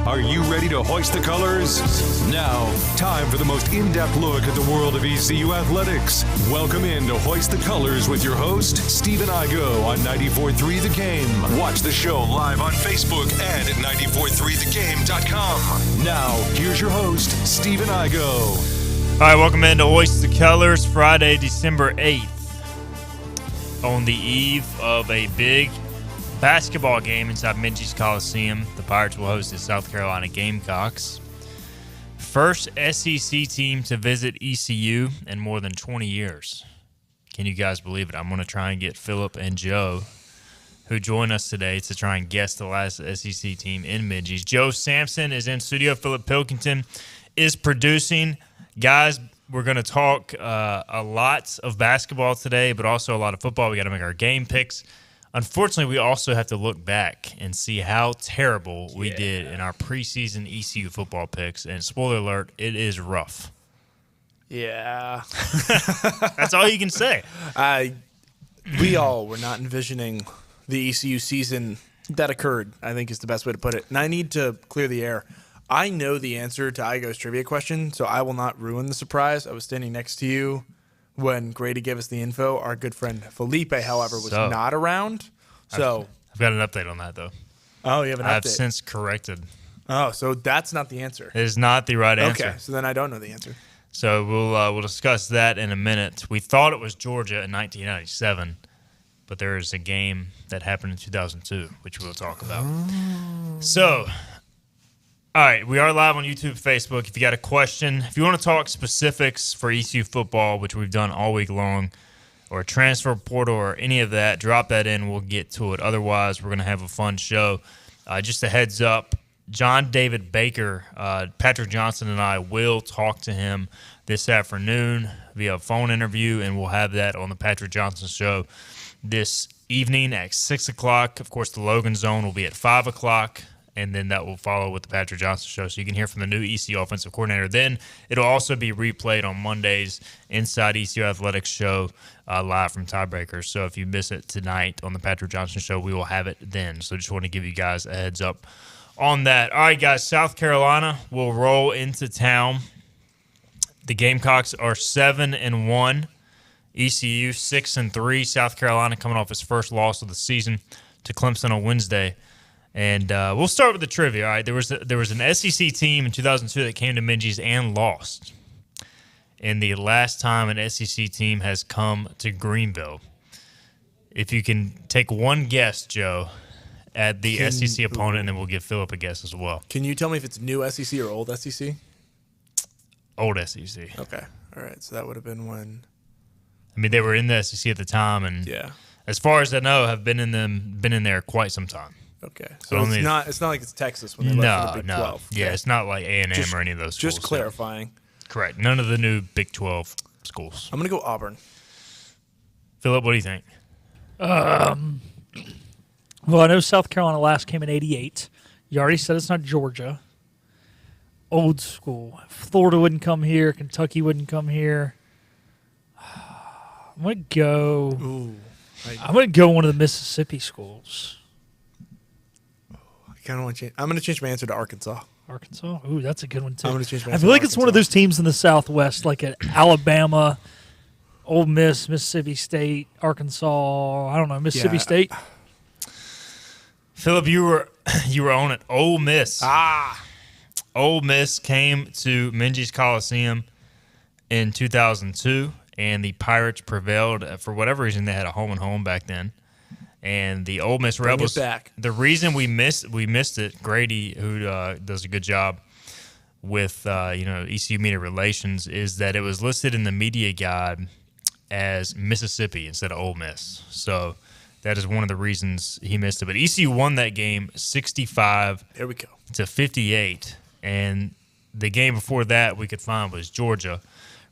Are you ready to hoist the colors? Now, time for the most in-depth look at the world of ECU athletics. Welcome in to Hoist the Colors with your host, Stephen Igo on 94.3 The Game. Watch the show live on Facebook and at 943thegame.com. Now, here's your host, Stephen Igo. All right, welcome in to Hoist the Colors, Friday, December 8th. On the eve of a big basketball game inside Minges Coliseum, the Pirates will host the South Carolina Gamecocks. First SEC team to visit ECU in more than 20 years. Can you guys believe it? I'm going to try and get Philip and Joe, who join us today, to try and guess the last SEC team in Minges. Joe Sampson is in studio. Philip Pilkington is producing. Guys, we're going to talk a lot of basketball today, but also a lot of football. We got to make our game picks. Unfortunately, we also have to look back and see how terrible we did in our preseason ECU football picks. And spoiler alert, it is rough. Yeah. That's all you can say. We all were not envisioning the ECU season that occurred, I think is the best way to put it. And I need to clear the air. I know the answer to Igo's trivia question, so I will not ruin the surprise. I was standing next to you when Grady gave us the info. Our good friend Felipe, however, was not around. So I've got an update on that, though. Oh, you have an update? I've since corrected. Oh, so that's not the answer. It is not the right answer. Okay, so then I don't know the answer. So we'll discuss that in a minute. We thought it was Georgia in 1997, but there is a game that happened in 2002, which we'll talk about. So, all right, we are live on YouTube, Facebook. If you got a question, if you want to talk specifics for ECU football, which we've done all week long, or transfer portal or any of that, drop that in. We'll get to it. Otherwise, we're going to have a fun show. Just a heads up, John David Baker, Patrick Johnson and I will talk to him this afternoon via phone interview, and we'll have that on the Patrick Johnson Show this evening at 6 o'clock. Of course, the Logan Zone will be at 5 o'clock. And then that will follow with the Patrick Johnson Show. So you can hear from the new ECU offensive coordinator. Then it'll also be replayed on Monday's Inside ECU Athletics Show live from Tiebreakers. So if you miss it tonight on the Patrick Johnson Show, we will have it then. So just want to give you guys a heads up on that. All right, guys, South Carolina will roll into town. The Gamecocks are 7-1. ECU 6-3. South Carolina coming off its first loss of the season to Clemson on Wednesday. And we'll start with the trivia. All right, there was an SEC team in 2002 that came to Minges and lost. And the last time an SEC team has come to Greenville. If you can take one guess, Joe, at the SEC opponent, and then we'll give Philip a guess as well. Can you tell me if it's new SEC or old SEC? Old SEC. Okay. All right. So that would have been when. I mean, they were in the SEC at the time, and as far as I know, have been in there quite some time. Okay, so it's not like it's Texas when they left for the Big 12. Yeah, it's not like A&M or any of those schools. Just clarifying. Correct. None of the new Big 12 schools. I'm going to go Auburn. Philip, what do you think? Well, I know South Carolina last came in 88. You already said it's not Georgia. Old school. Florida wouldn't come here. Kentucky wouldn't come here. I'm going to go. I'm going to go one of the Mississippi schools. I'm going to change my answer to Arkansas. Arkansas? Ooh, that's a good one, too. I'm going to change my answer I feel like it's one of those teams in the Southwest, like at Alabama, Ole Miss, Mississippi State, Arkansas. I don't know, Mississippi State. Philip, you were on it. Ole Miss. Ole Miss came to Minges Coliseum in 2002, and the Pirates prevailed. For whatever reason, they had a home and home back then. And the Ole Miss Rebels. The reason we missed it, Grady, who does a good job with ECU media relations, is that it was listed in the media guide as Mississippi instead of Ole Miss. So that is one of the reasons he missed it. But ECU won that game 65-58, and the game before that we could find was Georgia.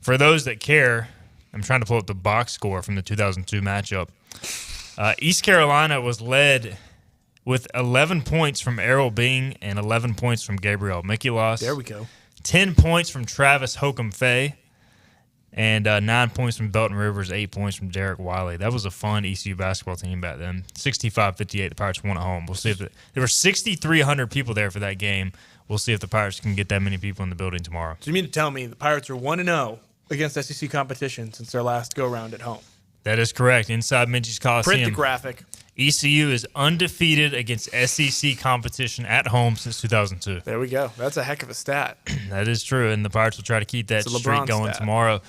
For those that care, I'm trying to pull up the box score from the 2002 matchup. East Carolina was led with 11 points from Errol Bing and 11 points from Gabriel Mikilas. There we go. 10 points from Travis Holcomb-Faye. And 9 points from Belton Rivers, 8 points from Derek Wiley. That was a fun ECU basketball team back then. 65-58, the Pirates won at home. We'll see if there were 6,300 people there for that game. We'll see if the Pirates can get that many people in the building tomorrow. So you mean to tell me the Pirates are 1-0 against SEC competition since their last go-round at home? That is correct. Inside Minji's Coliseum. Print the graphic. ECU is undefeated against SEC competition at home since 2002. There we go. That's a heck of a stat. That is true, and the Pirates will try to keep that It's a streak LeBron going stat. tomorrow.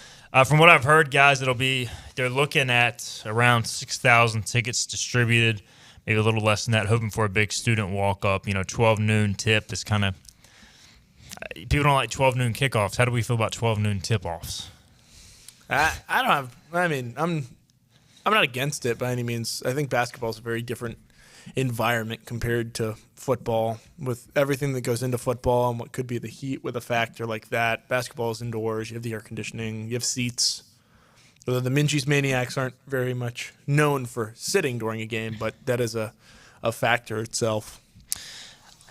From what I've heard, guys, they're looking at around 6,000 tickets distributed, maybe a little less than that, hoping for a big student walk-up. 12 noon tip is kind of – people don't like 12 noon kickoffs. How do we feel about 12 noon tip-offs? I'm not against it by any means. I think basketball is a very different environment compared to football, with everything that goes into football and what could be the heat with a factor like that. Basketball is indoors. You have the air conditioning. You have seats. Although the Minji's Maniacs aren't very much known for sitting during a game, but that is a factor itself.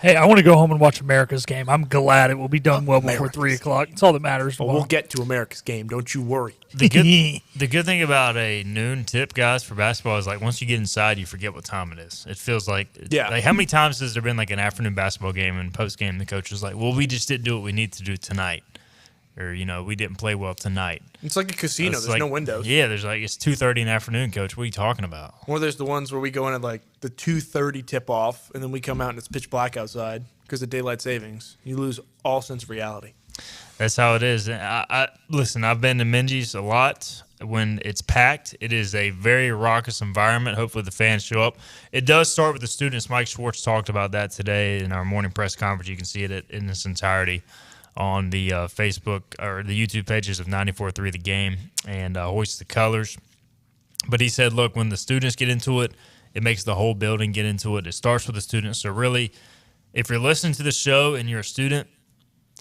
Hey, I want to go home and watch America's game. I'm glad it will be done well before 3 o'clock. It's all that matters. Well, we'll get to America's game. Don't you worry. The good thing about a noon tip, guys, for basketball is, like, once you get inside, you forget what time it is. It feels like – Yeah. Like, how many times has there been, like, an afternoon basketball game and post-game the coach was like, well, we just didn't do what we need to do tonight. Or, we didn't play well tonight. It's like a casino. It's There's no windows. Yeah, there's it's 2:30 in the afternoon, coach. What are you talking about? Or there's the ones where we go in at like the 2:30 tip-off, and then we come out and it's pitch black outside because of daylight savings. You lose all sense of reality. That's how it is. Listen, I've been to Minji's a lot. When it's packed, it is a very raucous environment. Hopefully the fans show up. It does start with the students. Mike Schwartz talked about that today in our morning press conference. You can see it in its entirety on the Facebook or the YouTube pages of 94.3 The Game and Hoist the Colors. But he said, look, when the students get into it, it makes the whole building get into it. It starts with the students. So really, if you're listening to the show and you're a student,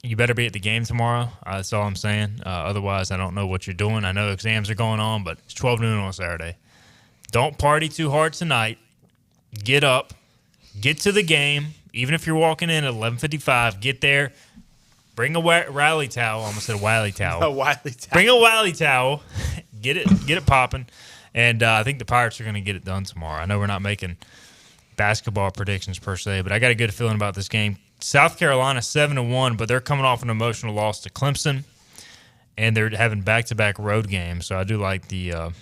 you better be at the game tomorrow. That's all I'm saying. Otherwise, I don't know what you're doing. I know exams are going on, but it's 12 noon on Saturday. Don't party too hard tonight. Get up. Get to the game. Even if you're walking in at 11:55, get there. Bring a rally towel. I almost said a Wiley towel. A Wiley towel. Bring a Wiley towel. Get it popping. And I think the Pirates are going to get it done tomorrow. I know we're not making basketball predictions per se, but I got a good feeling about this game. South Carolina 7-1, but they're coming off an emotional loss to Clemson, and they're having back-to-back road games. So I do like the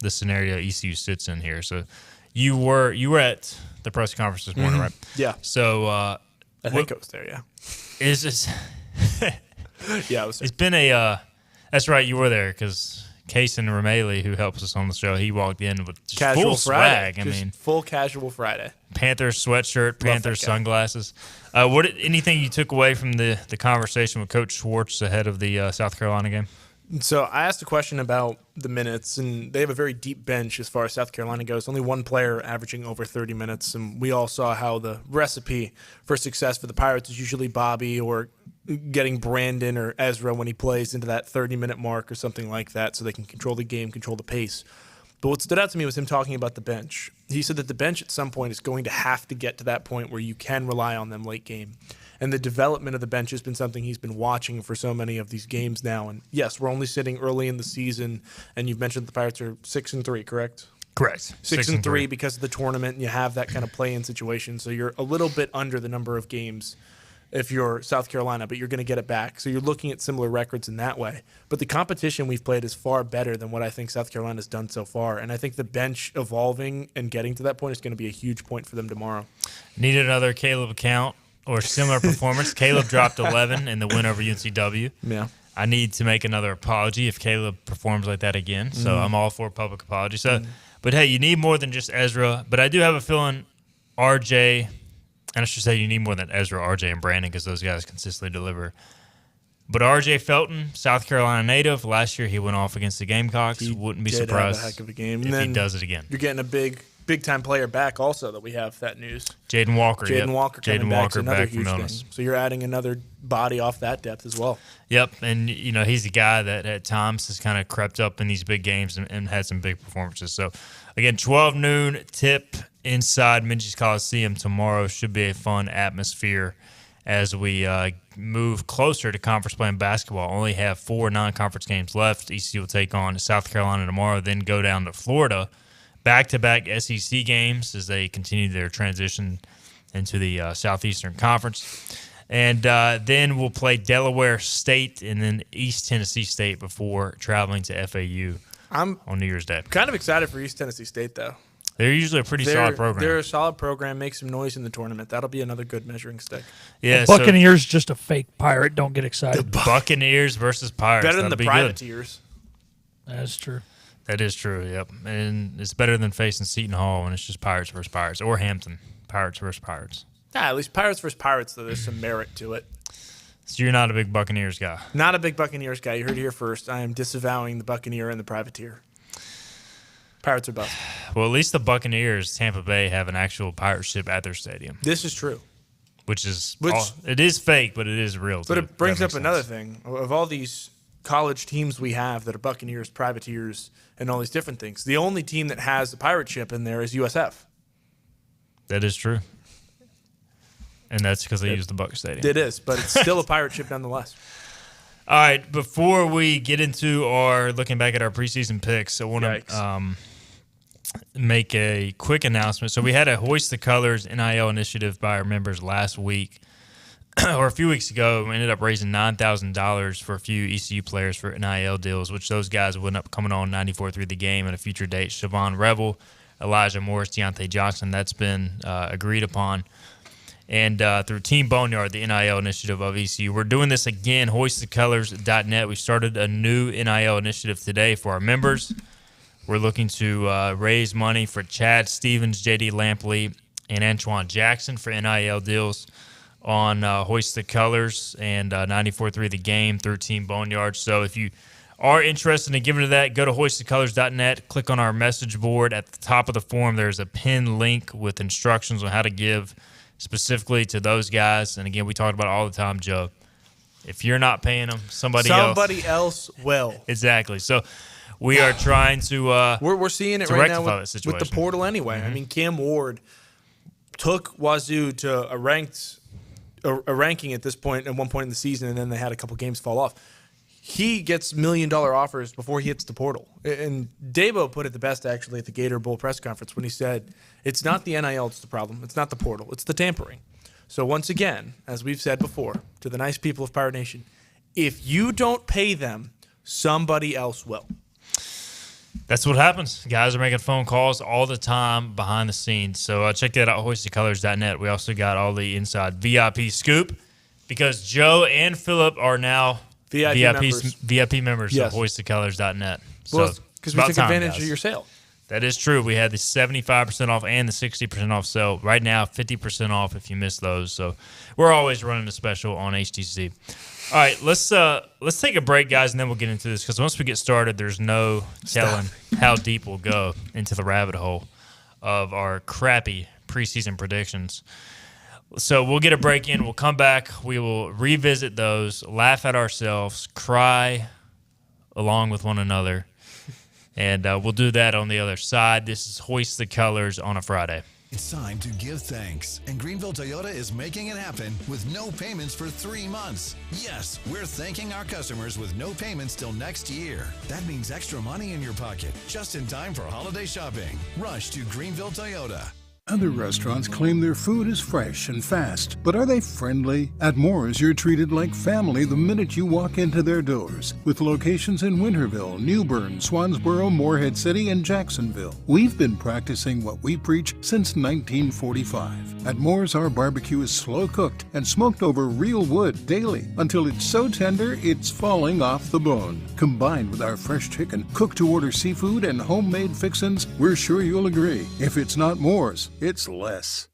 scenario ECU sits in here. So you were at the press conference this morning, right? Yeah. So I think I was there, yeah. is this? Yeah, I was there. It's been that's right, you were there because Kaysen Rameli, who helps us on the show, he walked in with just Casual full Friday. swag. I Just mean, full casual Friday. Panthers sweatshirt, Panthers that guy. sunglasses. Anything you took away from the conversation with Coach Schwartz ahead of the South Carolina game? So I asked a question about the minutes, and they have a very deep bench as far as South Carolina goes. Only one player averaging over 30 minutes, and we all saw how the recipe for success for the Pirates is usually Bobby or getting Brandon or Ezra when he plays into that 30-minute mark or something like that so they can control the game, control the pace. But what stood out to me was him talking about the bench. He said that the bench at some point is going to have to get to that point where you can rely on them late game. And the development of the bench has been something he's been watching for so many of these games now. And yes, we're only sitting early in the season, and you've mentioned the Pirates are 6-3, correct? Correct. 6-3 because of the tournament, and you have that kind of play-in situation. So you're a little bit under the number of games if you're South Carolina, but you're going to get it back. So you're looking at similar records in that way. But the competition we've played is far better than what I think South Carolina's done so far. And I think the bench evolving and getting to that point is going to be a huge point for them tomorrow. Needed another Caleb account or similar performance. Caleb dropped 11 in the win over UNCW. Yeah. I need to make another apology if Caleb performs like that again. So I'm all for a public apology. So, but hey, you need more than just Ezra. But I do have a feeling RJ, and I should say you need more than Ezra, RJ, and Brandon because those guys consistently deliver. But RJ Felton, South Carolina native, last year he went off against the Gamecocks. Wouldn't be surprised have a heck of a game. if And then he does it again. You're getting a big-time player back also that we have that news. Jaden Walker. Jaden Walker coming Jaden back. Walker Another back from huge Illinois. thing. So you're adding another body off that depth as well. Yep, and he's a guy that at times has kind of crept up in these big games and had some big performances. So, again, 12 noon tip inside Minji's Coliseum tomorrow should be a fun atmosphere. as we move closer to conference play in basketball. Only have 4 non-conference games left. ECU will take on South Carolina tomorrow, then go down to Florida. Back-to-back SEC games as they continue their transition into the Southeastern Conference. And then we'll play Delaware State and then East Tennessee State before traveling to FAU on New Year's Day. Kind of excited for East Tennessee State, though. They're usually a pretty solid program. They're a solid program. Make some noise in the tournament. That'll be another good measuring stick. Yeah, Buccaneers just a fake Pirate. Don't get excited. Buccaneers versus Pirates. Better than the Privateers. That's true. That is true, yep. And it's better than facing Seton Hall when it's just Pirates versus Pirates. Or Hampton, Pirates versus Pirates. At least Pirates versus Pirates, though, there's some merit to it. So you're not a big Buccaneers guy? Not a big Buccaneers guy. You heard it here first. I am disavowing the Buccaneer and the Privateer. Pirates are bust. Well, at least the Buccaneers, Tampa Bay, have an actual pirate ship at their stadium. This is true. It is fake, but it is real. But it brings up another thing. Of all these college teams we have that are Buccaneers, Privateers, and all these different things, the only team that has the pirate ship in there is USF. That is true. And that's because they use the Buck Stadium. It is, but it's still a pirate ship nonetheless. All right, before we get into our looking back at our preseason picks, I want to make a quick announcement. So we had a Hoist the Colors NIL initiative by our members last week, or a few weeks ago. We ended up raising $9,000 for a few ECU players for NIL deals, which those guys would end up coming on 94.3 The Game at a future date. Siobhan Revel, Elijah Morris, Deontay Johnson. That's been agreed upon. And through Team Boneyard, the NIL initiative of ECU. We're doing this again, hoistthecolors.net. We started a new NIL initiative today for our members. We're looking to raise money for Chad Stevens, J.D. Lampley, and Antoine Jackson for NIL deals on Hoist the Colors and 94.3 The Game through Team Boneyard. So if you are interested in giving to that, go to hoistthecolors.net, click on our message board. At the top of the form, there's a pinned link with instructions on how to give specifically to those guys. And again, we talked about it all the time, Joe. If you're not paying them, somebody else will. Exactly. So we are trying to we're seeing it right now with the portal anyway. Mm-hmm. I mean, Cam Ward took Wazoo to a ranking at this point at one point in the season, and then they had a couple games fall off. He gets $1 million offers before he hits the portal. And Dabo put it the best, actually, at the Gator Bowl press conference when he said, it's not the NIL that's the problem. It's not the portal. It's the tampering. So once again, as we've said before, to the nice people of Pirate Nation, if you don't pay them, somebody else will. That's what happens. Guys are making phone calls all the time behind the scenes. So check that out, hoistthecolors.net. We also got all the inside VIP scoop because Joe and Philip are now VIP members of hoistthecolors.net. Well, because we took advantage of your sale. That is true. We had the 75% off and the 60% off sale. Right now, 50% off if you missed those. So we're always running a special on HTC. All right, let's take a break, guys, and then we'll get into this because once we get started, there's no telling how deep we'll go into the rabbit hole of our crappy preseason predictions. So we'll get a break in. We'll come back. We will revisit those, laugh at ourselves, cry along with one another. And we'll do that on the other side. This is Hoist the Colors on a Friday. It's time to give thanks, and Greenville Toyota is making it happen with no payments for 3 months. Yes, we're thanking our customers with no payments till next year. That means extra money in your pocket, just in time for holiday shopping. Rush to Greenville Toyota. Other restaurants claim their food is fresh and fast, but are they friendly? At Moore's, you're treated like family the minute you walk into their doors. With locations in Winterville, New Bern, Swansboro, Morehead City, and Jacksonville. We've been practicing what we preach since 1945. At Moore's, our barbecue is slow cooked and smoked over real wood daily until it's so tender it's falling off the bone. Combined with our fresh chicken, cooked-to-order seafood, and homemade fixins, we're sure you'll agree. If it's not Moore's, it's less.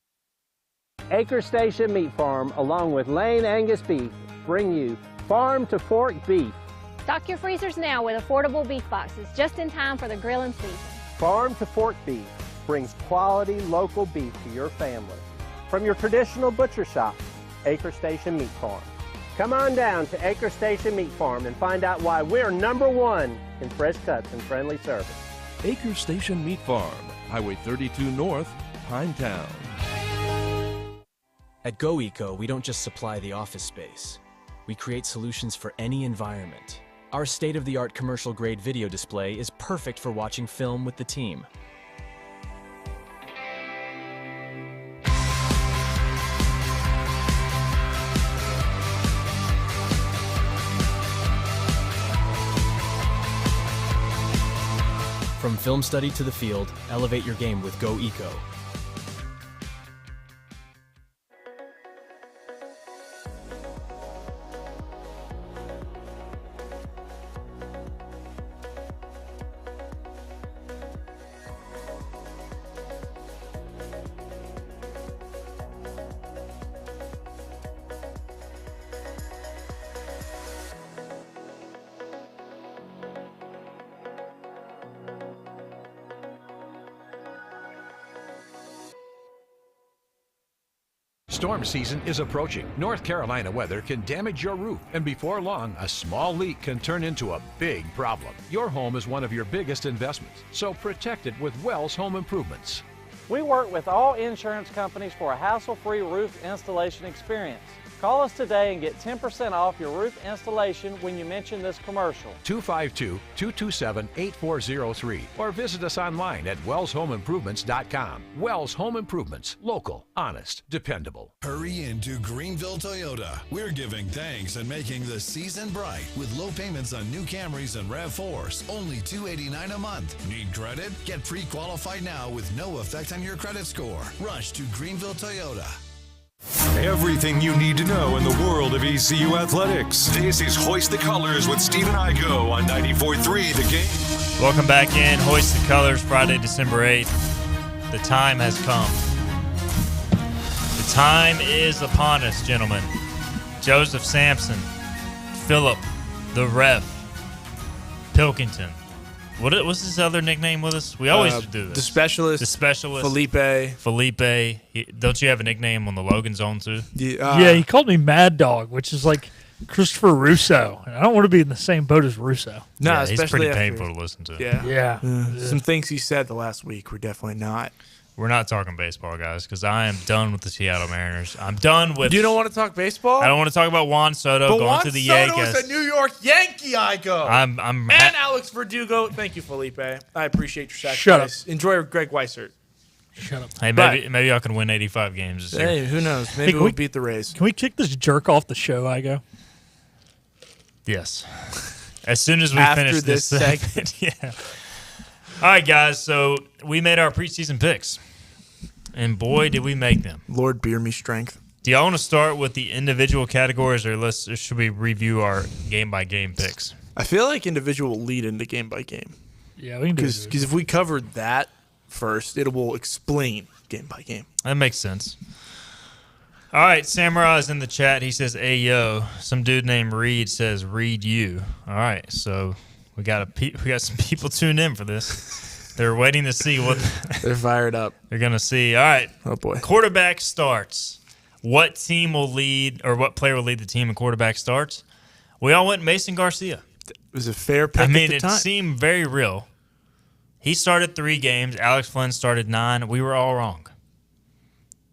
Acre Station Meat Farm, along with Lane Angus Beef, bring you Farm to Fork Beef. Stock your freezers now with affordable beef boxes, just in time for the grilling season. Farm to Fork Beef brings quality local beef to your family. From your traditional butcher shop, Acre Station Meat Farm. Come on down to Acre Station Meat Farm and find out why we're #1 in fresh cuts and friendly service. Acre Station Meat Farm, Highway 32 North, Pinetown. At GoEco, we don't just supply the office space. We create solutions for any environment. Our state-of-the-art commercial-grade video display is perfect for watching film with the team. From film study to the field, elevate your game with GoEco. Storm season is approaching. North Carolina weather can damage your roof, and before long, a small leak can turn into a big problem. Your home is one of your biggest investments, so protect it with Wells Home Improvements. We work with all insurance companies for a hassle-free roof installation experience. Call us today and get 10% off your roof installation when you mention this commercial. 252-227-8403 or visit us online at wellshomeimprovements.com. Wells Home Improvements. Local, honest, dependable. Hurry into Greenville Toyota. We're giving thanks and making the season bright with low payments on new Camrys and RAV4s, only $289 a month. Need credit? Get pre-qualified now with no effect on your credit score. Rush to Greenville Toyota. Everything you need to know in the world of ECU athletics. This is Hoist the Colors with Stephen Igo on 94.3 The Game. Welcome back in. Hoist the Colors, Friday, December 8th. The time has come. The time is upon us, gentlemen. Joseph Sampson, Philip, the Ref, Pilkington. What's his other nickname with us? We always do this. The Specialist. The Specialist. Felipe. Don't you have a nickname on the Logan Zone, too? Yeah, he called me Mad Dog, which is like Christopher Russo. And I don't want to be in the same boat as Russo. No, yeah, especially he's pretty after, painful to listen to. Yeah. Some things he said the last week were definitely not. We're not talking baseball, guys, because I am done with the Seattle Mariners. I'm done with... You don't want to talk baseball? I don't want to talk about Juan Soto but going Juan to the Soto Yankees. is a New York Yankee, Igo. And Alex Verdugo. Thank you, Felipe. I appreciate your sacrifice. Shut up. Enjoy Greg Weissert. Shut up. Hey, maybe I can win 85 games this year. Hey, who knows? Maybe we'll beat the Rays. Can we kick this jerk off the show, Igo? Yes. As soon as we After finish this segment. Yeah. All right, guys. So we made our preseason picks. And boy, did we make them. Lord, bear me strength. Do y'all want to start with the individual categories, or should we review our game-by-game picks? I feel like individual will lead into game by game. Yeah, we can do it. Because if we covered that first, it will explain game by game. That makes sense. All right, Samurai is in the chat. He says, "Hey, yo." Some dude named Reed says, "Read you." All right, so we got some people tuned in for this. They're waiting to see what they're fired up. They're going to see. All right. Oh, boy. Quarterback starts. What team will lead, or what player will lead the team in quarterback starts? We all went Mason Garcia. It was a fair pick. I mean, at the time. It seemed very real. He started 3 games. Alex Flynn started 9. We were all wrong.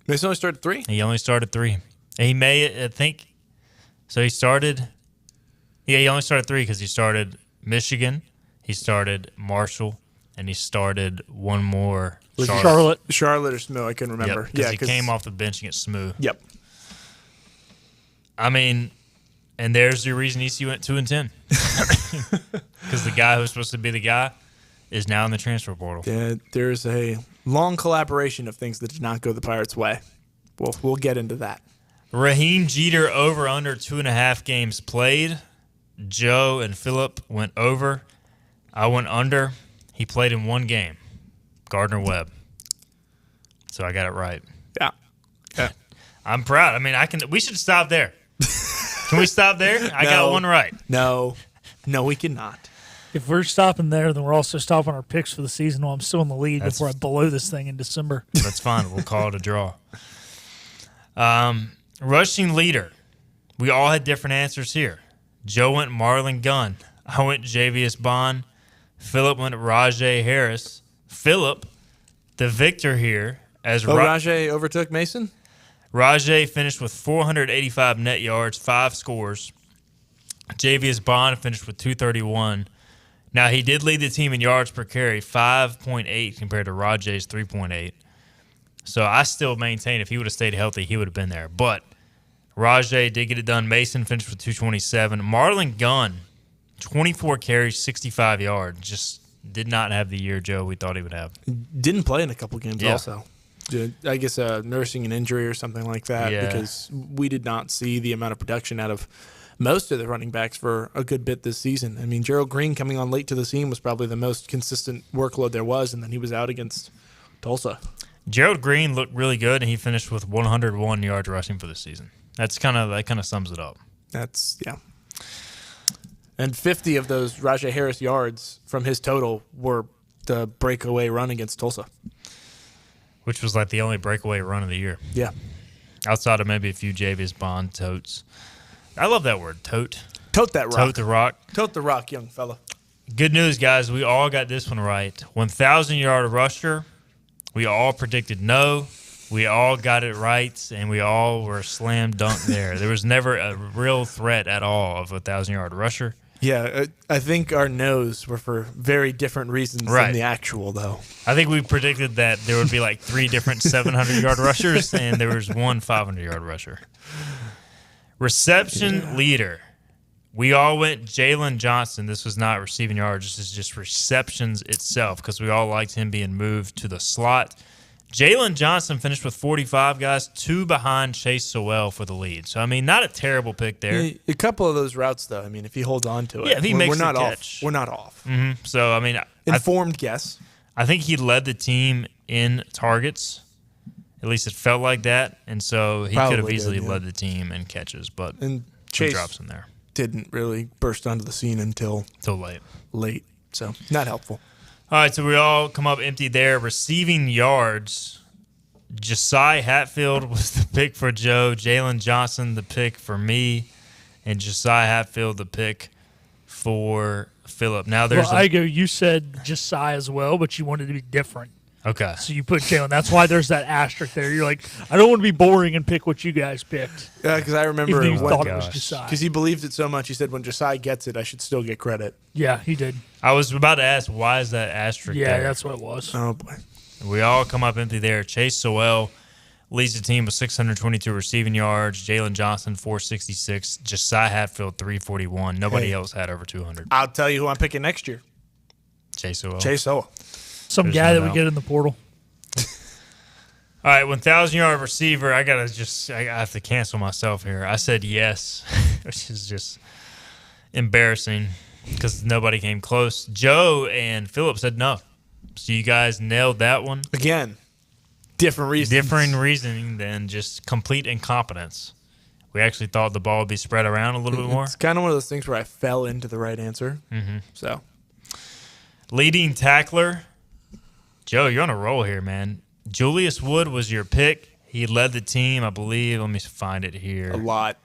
Mason only started 3? He only started 3. He may, I think, so he started, he only started 3 because he started Michigan, he started Marshall, and he started one more. Charlotte or Smoo, I couldn't remember. Because he came off the bench against Smoo. Yep. I mean, and there's the reason ECU went 2-10. Because the guy who's supposed to be the guy is now in the transfer portal. Yeah, there's a long collaboration of things that did not go the Pirates' way. We'll get into that. Raheem Jeter over under 2.5 games played. Joe and Philip went over. I went under. He played in 1 game, Gardner Webb. So I got it right. Yeah. I'm proud. I mean, we should stop there. Can we stop there? I got one right. No, we cannot. If we're stopping there, then we're also stopping our picks for the season while I'm still in the lead before I blow this thing in December. That's fine. We'll call it a draw. Rushing leader. We all had different answers here. Joe went Marlon Gunn. I went Javius Bond. Philip went Rajay Harris. Philip, the victor here, as Rajay overtook Mason? Rajay finished with 485 net yards, 5 scores. Javius Bond finished with 231. Now, he did lead the team in yards per carry, 5.8 compared to Rajay's 3.8. So I still maintain if he would have stayed healthy, he would have been there. But Rajay did get it done. Mason finished with 227. Marlon Gunn, 24 carries, 65 yards. Just did not have the year, Joe, we thought he would have. Didn't play in a couple games Yeah. also. I guess nursing an injury or something like that, Yeah. because we did not see the amount of production out of most of the running backs for a good bit this season. I mean, Gerald Green coming on late to the scene was probably the most consistent workload there was, and then he was out against Tulsa. Gerald Green looked really good, and he finished with 101 yards rushing for the season. That kind of sums it up. Yeah. And 50 of those Rajay Harris yards from his total were the breakaway run against Tulsa. Which was like the only breakaway run of the year. Yeah. Outside of maybe a few Javius Bond totes. I love that word, tote. Tote that rock. Tote the rock. Tote the rock, young fella. Good news, guys. We all got this one right. 1,000-yard rusher. We all predicted no. We all got it right, and we all were slam dunk there. There was never a real threat at all of a 1,000-yard rusher. Yeah, I think our no's were for very different reasons than the actual, though. I think we predicted that there would be like 3 different 700-yard rushers, and there was one 500-yard rusher. Reception leader. We all went Jalen Johnson. This was not receiving yards. This is just receptions itself because we all liked him being moved to the slot. Jalen Johnson finished with 45, guys, 2 behind Chase Sowell for the lead. So, I mean, not a terrible pick there. Yeah, a couple of those routes, though, I mean, if he holds on to it, if he makes we're not the off. catch. We're not off. Mm-hmm. So, I mean, informed guess. I think he led the team in targets. At least it felt like that. And so he could have easily led the team in catches, but and Chase drops in there. Didn't really burst onto the scene until late. So, not helpful. All right, so we all come up empty there. Receiving yards, Josiah Hatfield was the pick for Joe. Jalen Johnson, the pick for me. And Josiah Hatfield, the pick for Phillip. Now there's you said Josiah as well, but you wanted to be different. Okay. So you put Jalen. That's why there's that asterisk there. You're like, I don't want to be boring and pick what you guys picked. Yeah, because I remember Even though you thought it was Josiah. Because he believed it so much, he said, when Josiah gets it, I should still get credit. Yeah, he did. I was about to ask, why is that asterisk there? Yeah, that's what it was. Oh, boy. We all come up empty there. Chase Sowell leads the team with 622 receiving yards. Jalen Johnson, 466. Josiah Hatfield, 341. Nobody else had over 200. I'll tell you who I'm picking next year. Chase Sowell. Chase Sowell. Some guy that we get in the portal. All right, 1,000-yard receiver. I have to cancel myself here. I said yes, which is just embarrassing because nobody came close. Joe and Phillip said no. So you guys nailed that one. Again, different reasons. Differing reasoning than just complete incompetence. We actually thought the ball would be spread around a little bit more. It's kind of one of those things where I fell into the right answer. Mm-hmm. So, leading tackler. Joe, you're on a roll here, man. Julius Wood was your pick. He led the team, I believe. Let me find it here. A lot.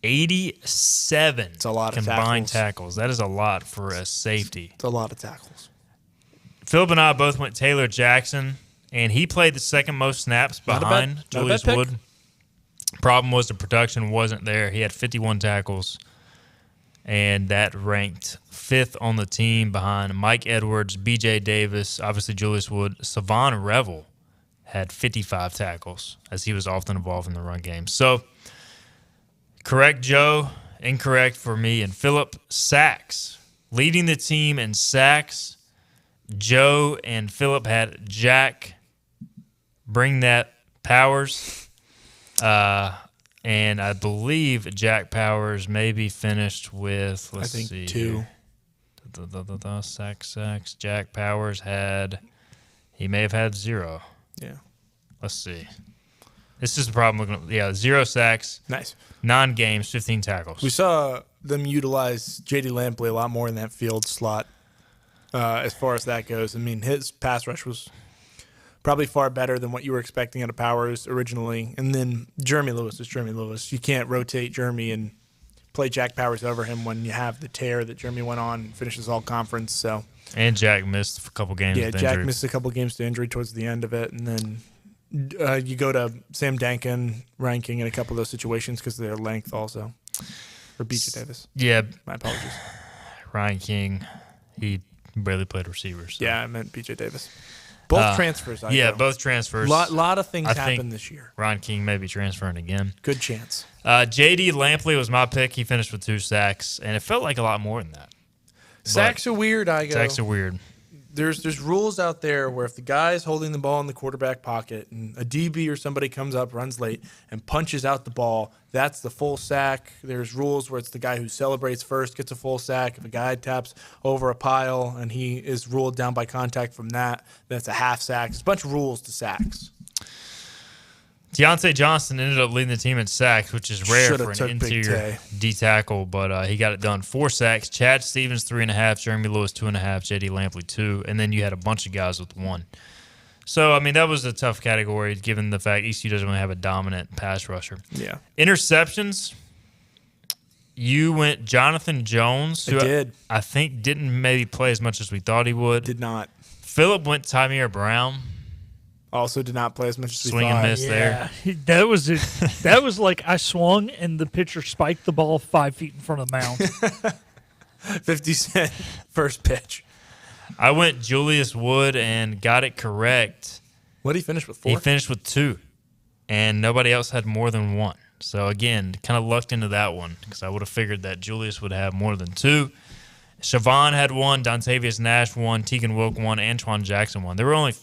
87 it's a lot of combined tackles. That is a lot for a safety. It's a lot of tackles. Philip and I both went Taylor Jackson, and he played the second most snaps behind Julius Wood. Problem was the production wasn't there. He had 51 tackles, and that ranked 5th on the team behind Mike Edwards, B.J. Davis, obviously Julius Wood. Savon Revel had 55 tackles, as he was often involved in the run game. So, correct, Joe. Incorrect for me and Phillip. Sacks. Leading the team in sacks, Joe and Phillip had Jack Bring That Powers. And I believe Jack Powers maybe finished with, let's see. 2. Sacks. Jack Powers he may have had 0. Yeah. Let's see. This is the problem. 0 sacks. Nice. 9 games, 15 tackles. We saw them utilize J.D. Lampley a lot more in that field slot as far as that goes. I mean, his pass rush was probably far better than what you were expecting out of Powers originally. And then Jeremy Lewis is Jeremy Lewis. You can't rotate Jeremy and play Jack Powers over him when you have the tear that Jeremy went on and finishes all conference. So. And Jack missed a couple games with Jack injury. missed a couple games to injury towards the end of it. And then You go to Sam Dankin ranking in a couple of those situations because of their length also. Or BJ Davis. Yeah. My apologies. Ryan King, he barely played receivers. So. Yeah, I meant BJ Davis. Both transfers. Both transfers. Lot of things happened this year. Ryan King may be transferring again. Good chance. J.D. Lampley was my pick. He finished with 2 sacks, and it felt like a lot more than that. Sacks are weird, Sacks are weird. There's rules out there where if the guy's holding the ball in the quarterback pocket and a DB or somebody comes up, runs late, and punches out the ball, that's the full sack. There's rules where it's the guy who celebrates first gets a full sack. If a guy taps over a pile and he is ruled down by contact from that, that's a half sack. There's a bunch of rules to sacks. Deontay Johnson ended up leading the team in sacks, which is rare Should've for an took interior D tackle, but he got it done. 4 sacks. Chad Stevens 3.5, Jeremy Lewis 2.5, J.D. Lampley 2, and then you had a bunch of guys with 1. So I mean that was a tough category given the fact ECU doesn't really have a dominant pass rusher. Yeah. Interceptions. You went Jonathan Jones, who I think didn't maybe play as much as we thought he would. Did not. Phillip went Tymier Brown. Also did not play as much as we thought. Swing and miss there. That was it. That was like I swung and the pitcher spiked the ball 5 feet in front of the mound. 50 Cent first pitch. I went Julius Wood and got it correct. What did he finish with? 4? He finished with 2, and nobody else had more than 1. So again, kind of lucked into that one because I would have figured that Julius would have more than 2. Siobhan had 1, Dontavius Nash 1, Tegan Wilk 1, Antoine Jackson 1. There were only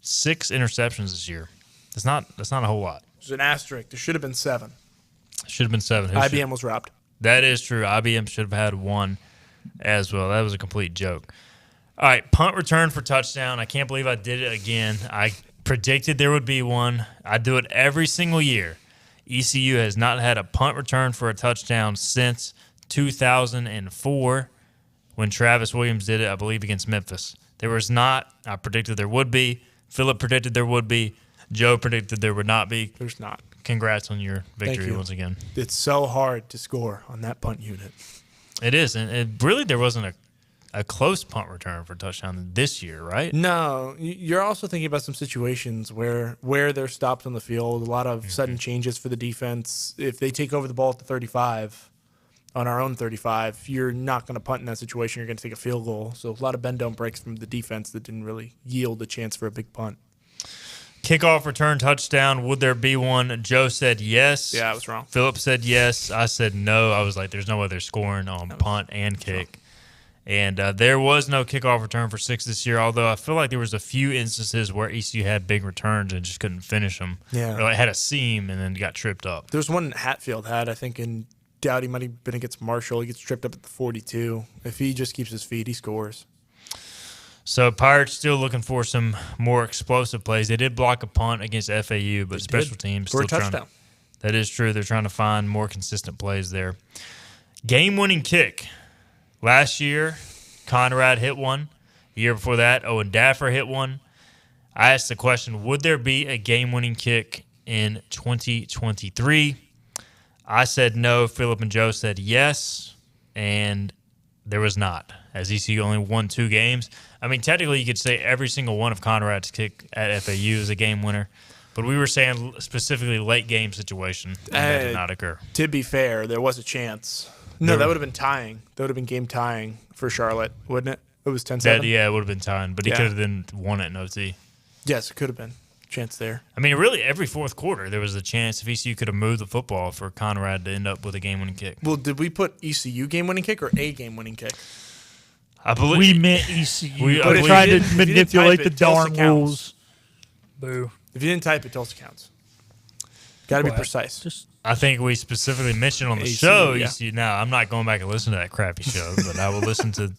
6 interceptions this year. That's not a whole lot. There's an asterisk. There should have been 7. Should have been 7. IBM was robbed. That is true. IBM should have had 1 as well. That was a complete joke. All right, punt return for touchdown. I can't believe I did it again. I predicted there would be one. I do it every single year. ECU has not had a punt return for a touchdown since 2004 when Travis Williams did it, I believe, against Memphis. There was not. I predicted there would be. Philip predicted there would be. Joe predicted there would not be. There's not. Congrats on your victory Thank you. once again. It's so hard to score on that punt unit. It is. And really there wasn't a close punt return for touchdown this year, right? No. You're also thinking about some situations where they're stopped on the field, a lot of sudden changes for the defense. If they take over the ball at the 35, on our own 35, you're not going to punt in that situation. You're going to take a field goal. So a lot of bend-don't breaks from the defense that didn't really yield a chance for a big punt. Kickoff return touchdown. Would there be one? Joe said yes. Yeah, I was wrong. Philip said yes. I said no. I was like, there's no way they're scoring on punt and kick. And there was no kickoff return for 6 this year, although I feel like there was a few instances where ECU had big returns and just couldn't finish them. Yeah. Or like had a seam and then got tripped up. There was one Hatfield had, I think, in Dowdy might have been against Marshall. He gets tripped up at the 42. If he just keeps his feet, he scores. So Pirates still looking for some more explosive plays. They did block a punt against FAU, but special teams for still a touchdown. That is true. They're trying to find more consistent plays there. Game-winning kick. Last year, Conrad hit one. The year before that, Owen Daffer hit one. I asked the question, would there be a game-winning kick in 2023? I said no. Philip and Joe said yes, and there was not, as ECU only won 2 games. I mean, technically you could say every single one of Conrad's kick at FAU is a game winner, but we were saying specifically late game situation, and that did not occur. To be fair, there was a chance. No, that would have been tying. That would have been game tying for Charlotte, wouldn't it? It was 10-7. Yeah, it would have been tying, but he could have then won it in OT. Yes, it could have been. Chance there. I mean, really, every fourth quarter there was a chance if ECU could have moved the football for Conrad to end up with a game-winning kick. Well, did we put ECU game-winning kick or a game-winning kick? I believe we meant ECU. We tried to manipulate the Tulsa darn counts. rules. Boo. If you didn't type it, Tulsa counts. Got to be precise. I think we specifically mentioned on the ECU, show yeah. ECU. Now, I'm not going back and listen to that crappy show, but I will listen to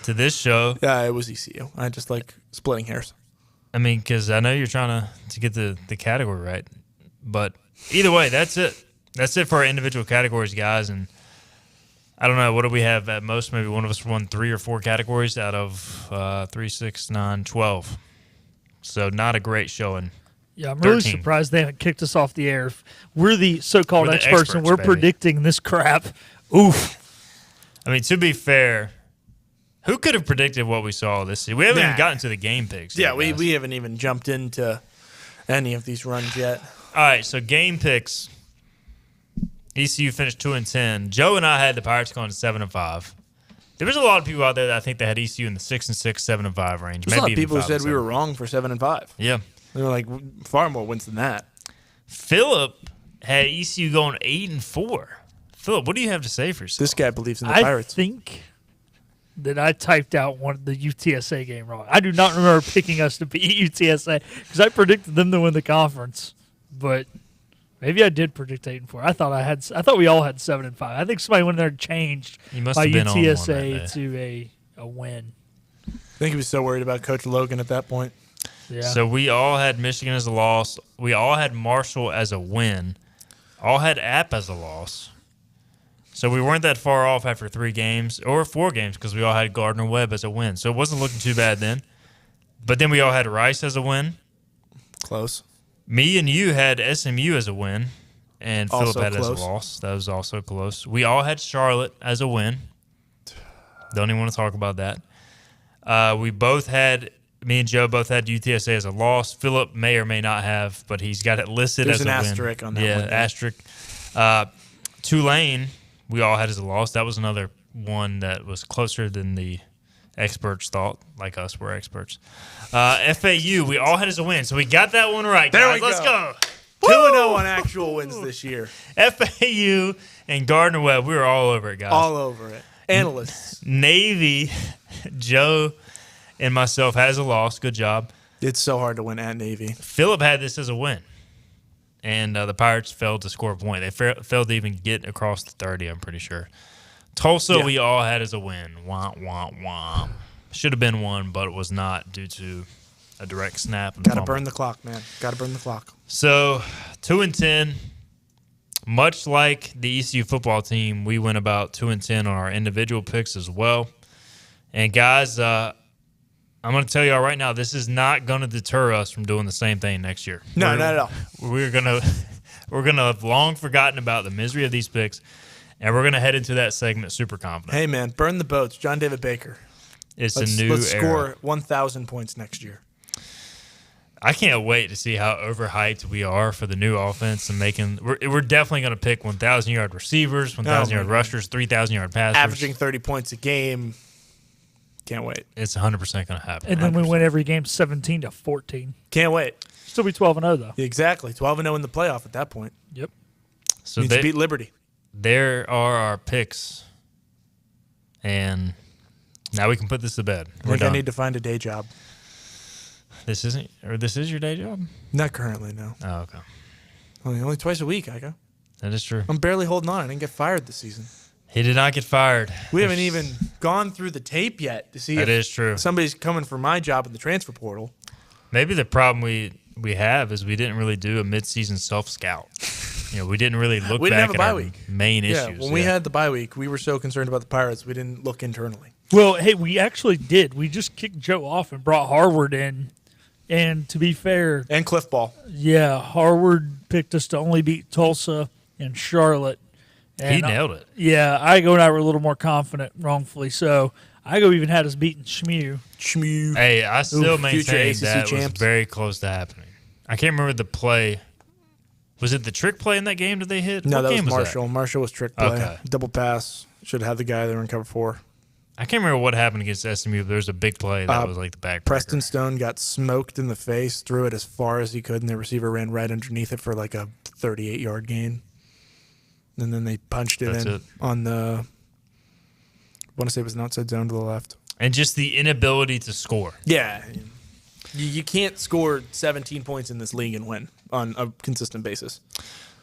this show. Yeah, it was ECU. I just like splitting hairs. I mean, because I know you're trying to get the category right. But either way, that's it. That's it for our individual categories, guys. And I don't know, what do we have at most? Maybe one of us won 3 or 4 categories out of 3, 6, 9, 12. So not a great showing. Yeah, I'm really 13. surprised they haven't kicked us off the air. We're the so-called We're the experts, and we're baby. predicting this crap. Oof. I mean, to be fair, who could have predicted what we saw this year? We haven't even gotten to the game picks. Yeah, yet, guys. we haven't even jumped into any of these runs yet. All right, so game picks. ECU finished 2-10. Joe and I had the Pirates going 7-5. There was a lot of people out there that I think they had ECU in the 6-6, 7-5 range. There's a lot of even people who said 5-7. we were wrong for 7-5. Yeah. They were like far more wins than that. Philip had ECU going 8-4. Philip, what do you have to say for yourself? This guy believes in the I Pirates. think that I typed out the UTSA game wrong. I do not remember picking us to beat UTSA because I predicted them to win the conference, but maybe I did predict 8-4. I thought we all had 7-5. I think somebody went there and changed You must by have been on one that UTSA day. to a win. I think he was so worried about Coach Logan at that point. Yeah. So we all had Michigan as a loss. We all had Marshall as a win. All had App as a loss. So we weren't that far off after 3 games or 4 games because we all had Gardner-Webb as a win. So it wasn't looking too bad then. But then we all had Rice as a win. Close. Me and you had SMU as a win, and Philip Also had it as a close. loss. That was also close. We all had Charlotte as a win. Don't even want to talk about that. Me and Joe both had UTSA as a loss. Philip may or may not have, but he's got it listed There's as an a win. asterisk on that yeah, one, yeah. asterisk. Tulane, we all had as a loss. That was another one that was closer than the experts thought, like us, we're experts. FAU, we all had as a win, so we got that one right, There guys. we Let's go. 2-0 on actual wins this year. FAU and Gardner-Webb, we were all over it, guys. All over it. Analysts. Navy, Joe and myself has a loss. Good job. It's so hard to win at Navy. Philip had this as a win, and the Pirates failed to score a point. They failed to even get across the 30, I'm pretty sure. Tulsa, we all had as a win. Wah, wah, wah. Should have been one, but it was not due to a direct snap. And Got to fumble. burn the clock, man. Got to burn the clock. So 2-10. Much like the ECU football team, we went about 2-10 on our individual picks as well. And guys, I'm going to tell y'all right now, this is not going to deter us from doing the same thing next year. No, not at all. We're gonna have long forgotten about the misery of these picks, and we're gonna head into that segment super confident. Hey, man, burn the boats. John David Baker. It's Let's a new score era. 1,000 points next year. I can't wait to see how overhyped we are for the new offense and making. We're definitely going to pick 1,000-yard receivers, 1,000-yard rushers, 3,000-yard passers. Averaging 30 points a game. Can't wait. It's 100% going to happen. And then we 100%. win every game 17-14. Can't wait. Still be 12-0 though. Exactly. 12-0 in the playoff at that point. Yep. So Means you beat Liberty. there are our picks, and now we can put this to bed. I think I need to find a day job. This is your day job? Not currently, no. Oh, okay. Only twice a week, I go. That is true. I'm barely holding on. I didn't get fired this season. He did not get fired. We haven't even gone through the tape yet to see That if is true. somebody's coming for my job in the transfer portal. Maybe the problem we have is we didn't really do a midseason self-scout. We didn't really look We didn't back have a at bye our week. main Yeah, issues. when we had the bye week, we were so concerned about the Pirates, we didn't look internally. Well, hey, we actually did. We just kicked Joe off and brought Harvard in. And to be fair, and Cliff Ball. Yeah, Harvard picked us to only beat Tulsa and Charlotte. And He nailed it. Yeah, Igo and I were a little more confident, wrongfully so. Igo even had us beating Shmew. Hey, I still future maintain ACC that was champs. very close to happening. I can't remember the play. Was it the trick play in that game that they hit? No, What that was game Marshall. Marshall was trick play. Okay. Double pass. Should have had the guy there in cover 4. I can't remember what happened against SMU, but there was a big play that was like the back. Preston Stone got smoked in the face, threw it as far as he could, and the receiver ran right underneath it for like a 38-yard gain. And then they punched it That's in it. on the, I want to say it was an outside zone to the left. And just the inability to score. Yeah. You can't score 17 points in this league and win on a consistent basis.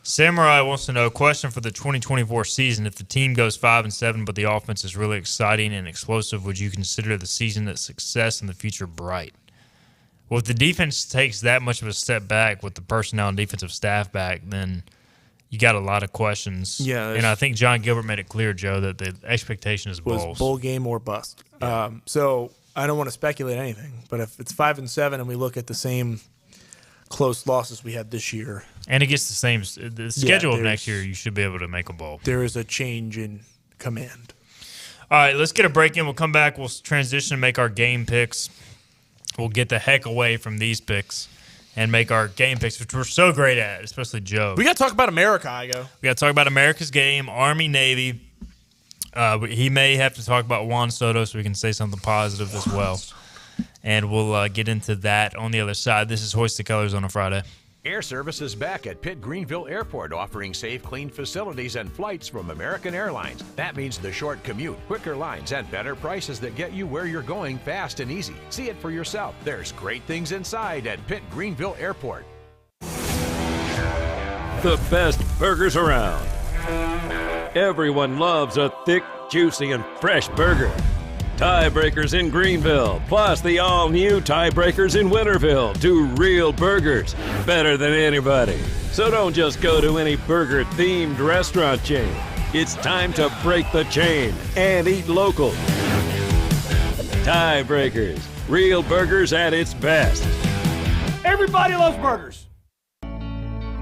Samurai wants to know, question for the 2024 season. If the team goes 5-7, but the offense is really exciting and explosive, would you consider the season a success and the future bright? Well, if the defense takes that much of a step back with the personnel and defensive staff back, then you got a lot of questions. Yeah, and I think John Gilbert made it clear, Joe, that the expectation is Was bowls. bowl game or bust. So I don't want to speculate anything, but if it's 5-7 and we look at the same close losses we had this year, and it gets the schedule of next there's- year, you should be able to make a bowl. there is a change in command. All right, let's get a break in. We'll come back. We'll transition and make our game picks. We'll get the heck away from these picks and make our game picks, which we're so great at, especially Joe. We got to talk about America, Igo. We got to talk about America's game, Army, Navy. He may have to talk about Juan Soto so we can say something positive as well. And we'll get into that on the other side. This is Hoist the Colors on a Friday. Air Service is back at Pitt Greenville Airport, offering safe, clean facilities and flights from American Airlines. That means the short commute, quicker lines, and better prices that get you where you're going fast and easy. See it for yourself. There's great things inside at Pitt Greenville Airport. The best burgers around. Everyone loves a thick, juicy, and fresh burger. Tiebreakers in Greenville, plus the all-new Tiebreakers in Winterville. Do real burgers better than anybody. So don't just go to any burger-themed restaurant chain. It's time to break the chain and eat local. Tiebreakers, real burgers at its best. Everybody loves burgers.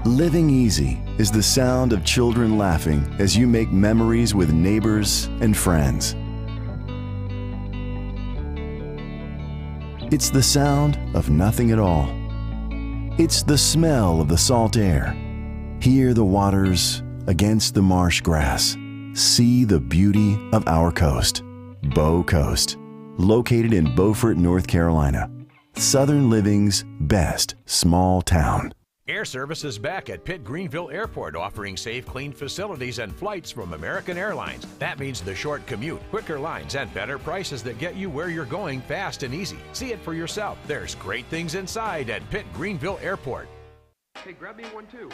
Living easy is the sound of children laughing as you make memories with neighbors and friends. It's the sound of nothing at all. It's the smell of the salt air. Hear the waters against the marsh grass. See the beauty of our coast. Bow Coast, located in Beaufort, North Carolina. Southern Living's best small town. Air Service is back at Pitt Greenville Airport, offering safe, clean facilities and flights from American Airlines. That means the short commute, quicker lines, and better prices that get you where you're going fast and easy. See it for yourself. There's great things inside at Pitt Greenville Airport. Hey, grab me one too.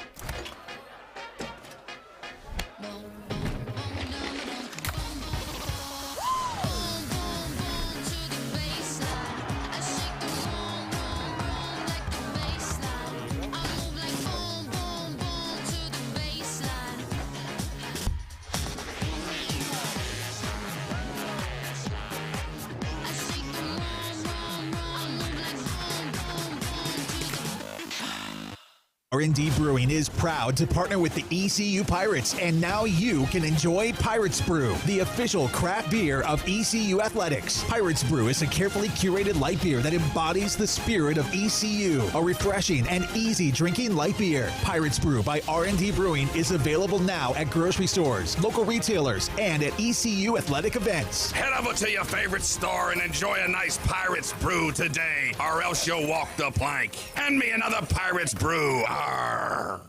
R&D Brewing is proud to partner with the ECU Pirates, and now you can enjoy Pirates Brew, the official craft beer of ECU Athletics. Pirates Brew is a carefully curated light beer that embodies the spirit of ECU, a refreshing and easy drinking light beer. Pirates Brew by R&D Brewing is available now at grocery stores, local retailers, and at ECU athletic events. Head over to your favorite store and enjoy a nice Pirates Brew today, or else you'll walk the plank. Hand me another Pirates Brew. Arr.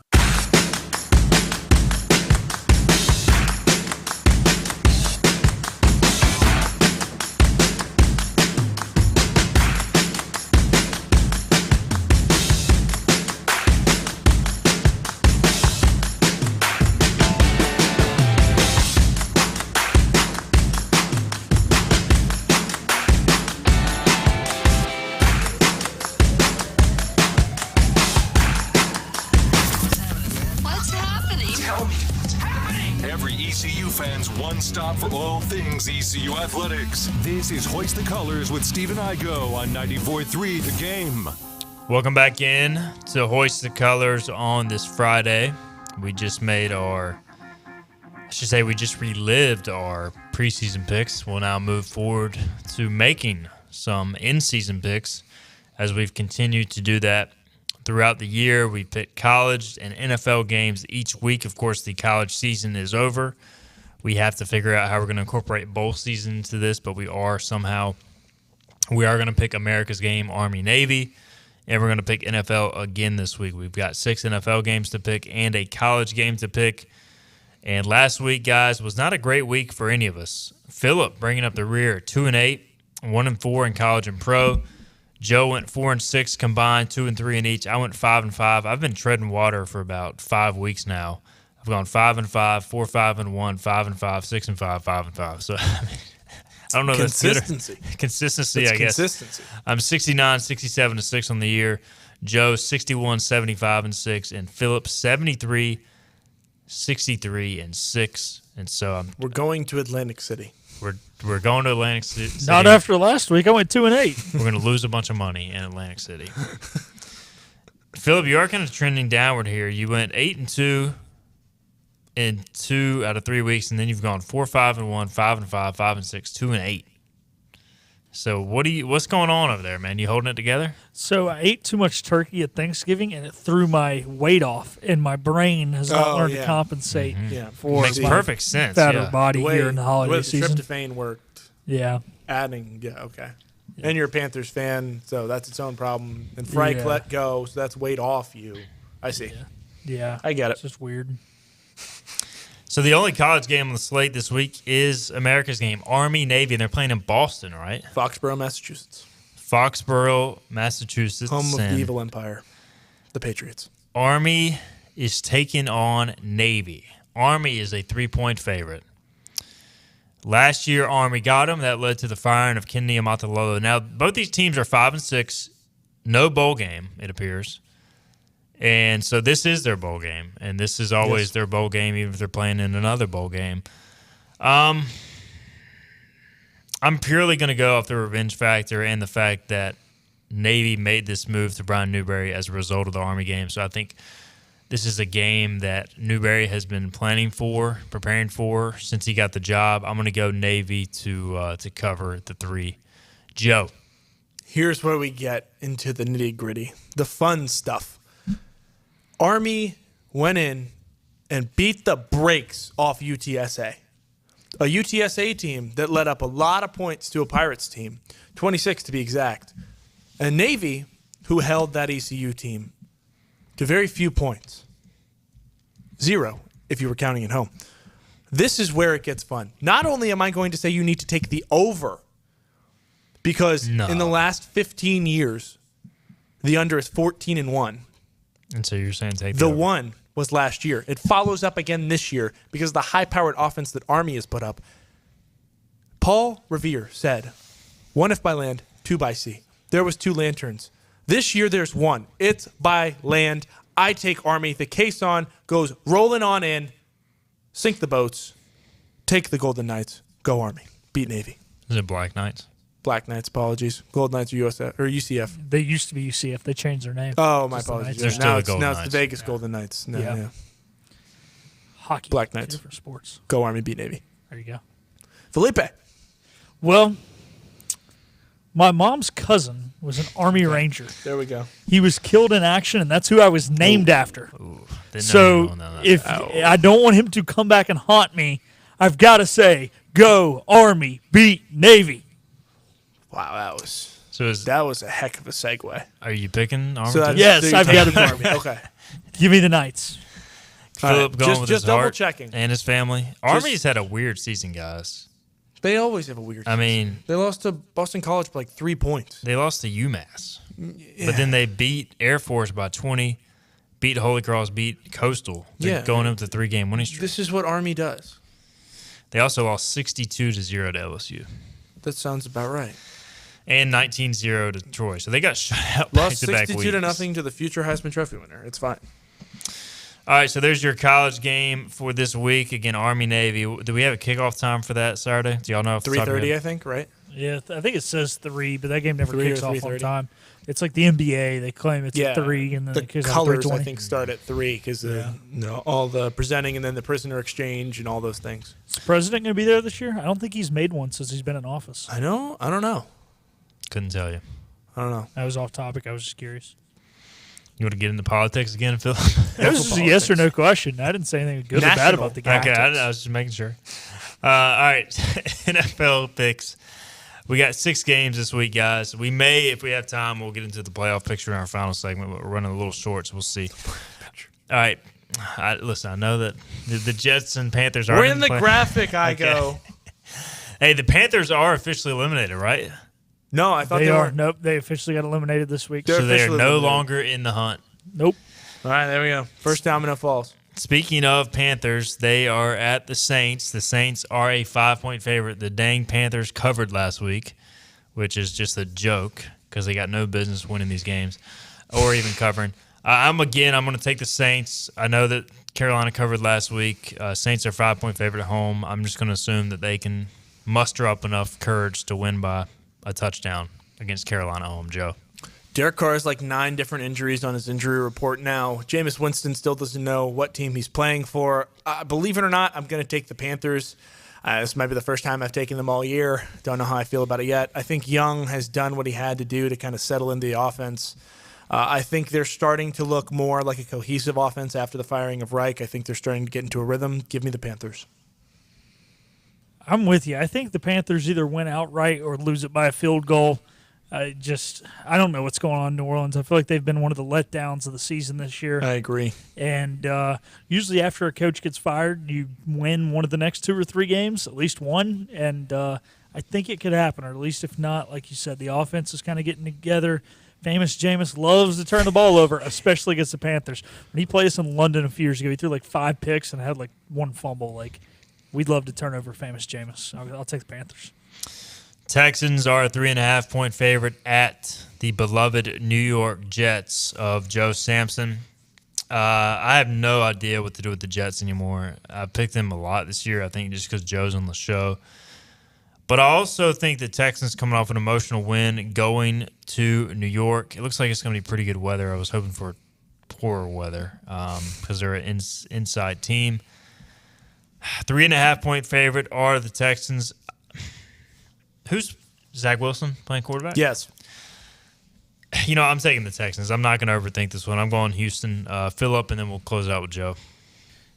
One stop for all things ECU Athletics. This is Hoist the Colors with Steve and Igo on 94.3 The Game. Welcome back in to Hoist the Colors on this Friday. We just relived our preseason picks. We'll now move forward to making some in-season picks as we've continued to do that throughout the year. We pick college and NFL games each week. Of course, the college season is over. We have to figure out how we're going to incorporate bowl season into this, but we are going to pick America's game, Army, Navy, and we're going to pick NFL again this week. We've got 6 NFL games to pick and a college game to pick. And last week, guys, was not a great week for any of us. Philip bringing up the rear, 2-8, 1-4 in college and pro. Joe went 4-6 combined, 2-3 in each. I went 5-5. I've been treading water for about 5 weeks now. I've gone 5-5, 4-5-1, 5-5, 6-5, 5-5. So I don't know if that's good. Consistency, I guess. Consistency. I'm 69, 67-6 on the year. Joe 61, 75-6, and Philip 73, 63-6. And so we're going to Atlantic City. We're going to Atlantic City. Not after last week. I went 2-8. We're going to lose a bunch of money in Atlantic City. Philip, you are kind of trending downward here. You went 8-2 in 2 out of 3 weeks, and then you've gone 4-5-1, 5-5, 5-6, 2-8. So what's going on over there, man? You holding it together? So I ate too much turkey at Thanksgiving, and it threw my weight off, and my brain has not learned to compensate for Makes my perfect sense. fatter body The way- here in the holiday the way the season. tryptophan worked. Yeah. Adding, okay. And you're a Panthers fan, so that's its own problem. And Frank let go, so that's weight off you. I see. Yeah. I get it. It's just weird. So the only college game on the slate this week is America's game, Army-Navy, and they're playing in Boston, right? Foxborough, Massachusetts. Foxborough, Massachusetts. Home of the and evil empire. The Patriots. Army is taking on Navy. Army is a 3-point favorite. Last year, Army got them. That led to the firing of Kennedy Amatololo. Now, both these teams are 5-6. No bowl game, it appears. And so this is their bowl game. And this is always their bowl game, even if they're playing in another bowl game. I'm purely going to go off the revenge factor and the fact that Navy made this move to Brian Newberry as a result of the Army game. So I think this is a game that Newberry has been preparing for since he got the job. I'm going to go Navy to cover the 3. Joe. Here's where we get into the nitty-gritty, the fun stuff. Army went in and beat the brakes off UTSA. A UTSA team that led up a lot of points to a Pirates team, 26 to be exact. And Navy, who held that ECU team to very few points. 0, if you were counting at home. This is where it gets fun. Not only am I going to say you need to take the over, because in the last 15 years, the under is 14-1. And so you're saying take the over. 1 was last year. It follows up again this year because of the high-powered offense that Army has put up. Paul Revere said, 1 if by land, 2 by sea. There was 2 lanterns. This year there's 1. It's by land. I take Army. The caisson goes rolling on in. Sink the boats. Take the Golden Knights. Go Army. Beat Navy. Is it Black Knights? Black Knights, apologies. Golden Knights are USF, or UCF. They used to be UCF. They changed their name. Oh, my Just the apologies. Knights. Now it's the Vegas Golden Knights. No, Yeah. yeah. Hockey. Black Knights. For sports. Go Army, beat Navy. There you go. Felipe. Well, my mom's cousin was an Army Ranger. There we go. He was killed in action, and that's who I was named after. Didn't know you So were on that. if I don't want him to come back and haunt me, I've got to say, go Army, beat Navy. Wow, that was a heck of a segue. Are you picking Army? So too? Yes, I've got to be Army. Okay. Give me the Knights. Philip going with his just double heart checking. and his family. Army's had a weird season, guys. They always have a weird I mean, they lost to Boston College by like 3 points. they lost to UMass, but then they beat Air Force by 20, beat Holy Cross, beat Coastal. They're going up to 3-game winning streak. This is what Army does. They also lost 62-0 to LSU. That sounds about right. And 19-0 to Troy. So they got shut out Lost back-to-back 62-0 to the future Heisman Trophy winner. It's fine. All right, so there's your college game for this week. Again, Army-Navy. Do we have a kickoff time for that Saturday? Do y'all know? 3:30, I think, right? Yeah, I think it says 3, but that game never 3 or kicks off on 3:30. time. It's like the NBA. They claim it's at 3, and then the it kicks off colors, 3:20. I think, start at 3 because all the presenting and then the prisoner exchange and all those things. Is the president going to be there this year? I don't think he's made one since he's been in office. I don't know. Couldn't tell you. I don't know. That was off topic. I was just curious. You want to get into politics again, Phil? It was just a yes or no question. I didn't say anything good or bad about the game. Okay, I was just making sure. All right, NFL picks. We got 6 games this week, guys. We may, if we have time, we'll get into the playoff picture in our final segment, but we're running a little short, so we'll see. All right. Listen, I know that the Jets and Panthers are We're in the graphic, I go. Hey, the Panthers are officially eliminated, right? No, I thought they they are. were. Nope, they officially got eliminated this week. So they are officially no eliminated. longer in the hunt. Nope. All right, there we go. First domino falls. Speaking of Panthers, they are at the Saints. The Saints are a 5-point favorite. The dang Panthers covered last week, which is just a joke because they got no business winning these games or even covering. I'm going to take the Saints. I know that Carolina covered last week. Saints are 5-point favorite at home. I'm just going to assume that they can muster up enough courage to win by a touchdown against Carolina at home, Joe. Derek Carr has like 9 different injuries on his injury report now. Jameis Winston still doesn't know what team he's playing for. Believe it or not, I'm going to take the Panthers. This might be the first time I've taken them all year. Don't know how I feel about it yet. I think Young has done what he had to do to kind of settle into the offense. I think they're starting to look more like a cohesive offense after the firing of Reich. I think they're starting to get into a rhythm. Give me the Panthers. I'm with you. I think the Panthers either win outright or lose it by a field goal. I don't know what's going on in New Orleans. I feel like they've been one of the letdowns of the season this year. I agree. And usually after a coach gets fired, you win one of the next 2 or 3 games, at least one. And I think it could happen, or at least if not, like you said, the offense is kind of getting together. Famous Jameis loves to turn the ball over, especially against the Panthers. When he played us in London a few years ago, he threw like 5 picks and had like 1 fumble. Like, we'd love to turn over Famous Jameis. I'll take the Panthers. Texans are a 3.5-point favorite at the beloved New York Jets of Joe Sampson. I have no idea what to do with the Jets anymore. I picked them a lot this year, I think, just because Joe's on the show. But I also think the Texans coming off an emotional win going to New York. It looks like it's going to be pretty good weather. I was hoping for poorer weather because they're an inside team. 3.5-point favorite are the Texans. Who's Zach Wilson playing quarterback? Yes. I'm taking the Texans. I'm not going to overthink this one. I'm going Houston. Phillip, and then we'll close out with Joe.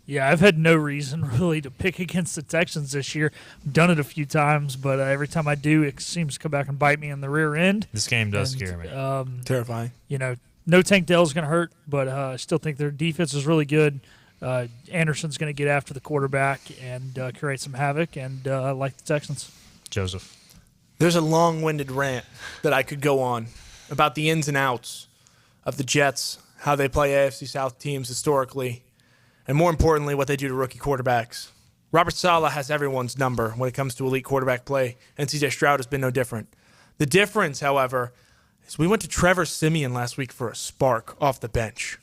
Yeah, I've had no reason really to pick against the Texans this year. I've done it a few times, but every time I do, it seems to come back and bite me in the rear end. This game does scare me. Terrifying. No Tank Dell's going to hurt, but I still think their defense is really good. Anderson's going to get after the quarterback and create some havoc, and I like the Texans. Joseph. There's a long-winded rant that I could go on about the ins and outs of the Jets, how they play AFC South teams historically, and more importantly, what they do to rookie quarterbacks. Robert Saleh has everyone's number when it comes to elite quarterback play, and C.J. Stroud has been no different. The difference, however, is we went to Trevor Siemian last week for a spark off the bench,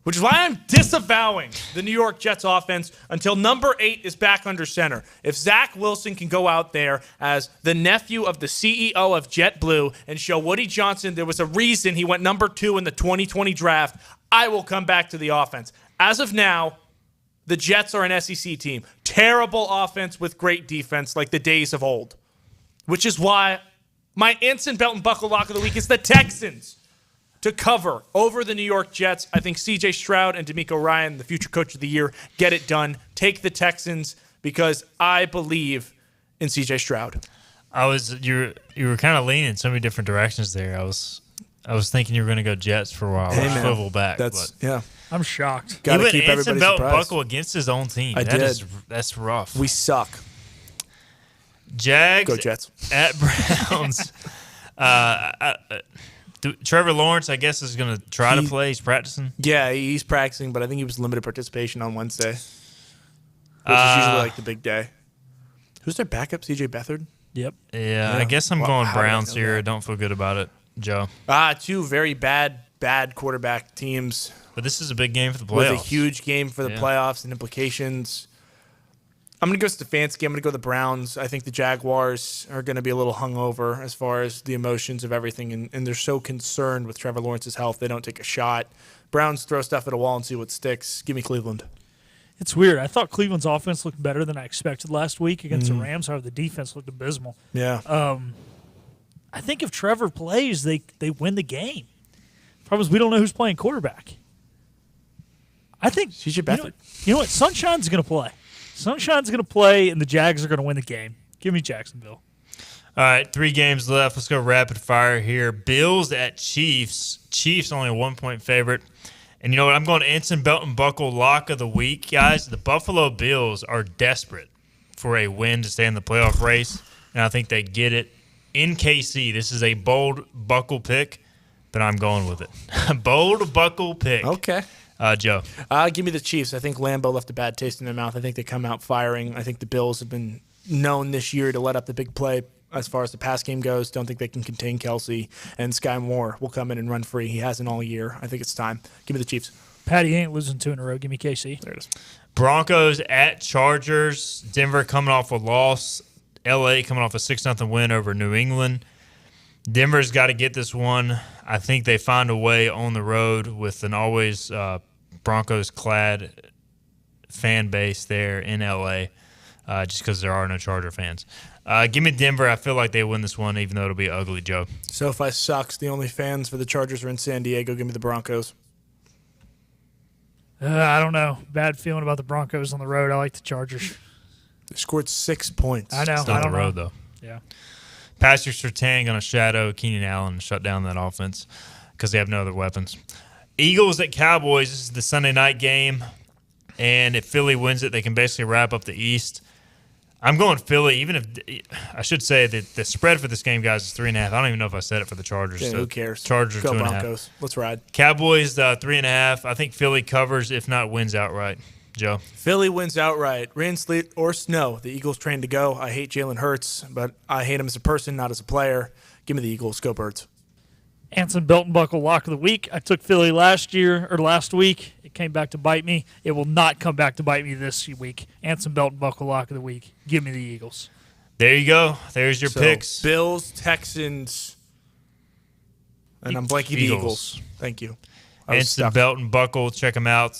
which is why I'm disavowing the New York Jets offense until number 8 is back under center. If Zach Wilson can go out there as the nephew of the CEO of JetBlue and show Woody Johnson there was a reason he went number 2 in the 2020 draft, I will come back to the offense. As of now, the Jets are an SEC team. Terrible offense with great defense like the days of old, which is why my Anson Belt and Buckle lock of the week is the Texans to cover over the New York Jets. I think C.J. Stroud and DeMeco Ryan, the future coach of the year, get it done. Take the Texans because I believe in C.J. Stroud. You were kind of leaning so many different directions there. I was thinking you were going to go Jets for a while. Hey, man. Swivel back. Yeah. I'm shocked. Got to He keep went Anson everybody Belt surprised. Buckle against his own team. I did. That's rough. We suck. Jags Go Jets. at Browns. Trevor Lawrence, I guess, is going to try to play. He's practicing. Yeah, he's practicing, but I think he was limited participation on Wednesday, which is usually like the big day. Who's their backup? C.J. Beathard? Yep. Yeah, I guess I'm going Browns here. Don't feel good about it, Joe. 2 very bad quarterback teams. But this is a big game for the playoffs. With a huge game for the playoffs and implications. I'm going to go Stefanski. I'm going to go the Browns. I think the Jaguars are going to be a little hungover as far as the emotions of everything, and they're so concerned with Trevor Lawrence's health, they don't take a shot. Browns throw stuff at a wall and see what sticks. Give me Cleveland. It's weird. I thought Cleveland's offense looked better than I expected last week against the Rams. However, the defense looked abysmal. Yeah. I think if Trevor plays, they win the game. The problem is we don't know who's playing quarterback. I think CJ Beathard. You know what? Sunshine's going to play. Sunshine's going to play, and the Jags are going to win the game. Give me Jacksonville. All right, 3 games left. Let's go rapid fire here. Bills at Chiefs. Chiefs only a 1-point favorite. And you know what? I'm going Anson Belt and Buckle lock of the week, guys. The Buffalo Bills are desperate for a win to stay in the playoff race, and I think they get it in KC. This is a bold Buckle pick, but I'm going with it. Bold Buckle pick. Okay. Joe. Give me the Chiefs. I think Lambeau left a bad taste in their mouth. I think they come out firing. I think the Bills have been known this year to let up the big play as far as the pass game goes. Don't think they can contain Kelsey. And Sky Moore will come in and run free. He hasn't all year. I think it's time. Give me the Chiefs. Patty ain't losing 2 in a row. Give me KC. There it is. Broncos at Chargers. Denver coming off a loss. LA coming off a 6-0 win over New England. Denver's got to get this one. I think they find a way on the road with an always Broncos-clad fan base there in LA. just because there are no Charger fans. Give me Denver. I feel like they win this one, even though it'll be ugly, Joe. SoFi sucks. The only fans for the Chargers are in San Diego. Give me the Broncos. I don't know. Bad feeling about the Broncos on the road. I like the Chargers. They scored 6 points. I know. It's not on the road, though. Yeah. Patrick Surtain going to shadow Keenan Allen and shut down that offense because they have no other weapons. Eagles at Cowboys. This is the Sunday night game. And if Philly wins it, they can basically wrap up the East. I'm going Philly, even if I should say that the spread for this game, guys, is 3.5. I don't even know if I said it for the Chargers. Yeah, so who cares? Chargers Go 2.5. Broncos. Let's ride. Cowboys 3.5. I think Philly covers, if not wins outright. Joe. Philly wins outright. Rain, sleet, or snow. The Eagles train to go. I hate Jalen Hurts, but I hate him as a person, not as a player. Give me the Eagles. Go Birds. Anson Belt and Buckle lock of the week. I took Philly last week. It came back to bite me. It will not come back to bite me this week. Anson Belt and Buckle lock of the week. Give me the Eagles. There you go. There's your picks. Bills, Texans, and I'm blanking the Eagles. Thank you. Anson Belt and Buckle. Check them out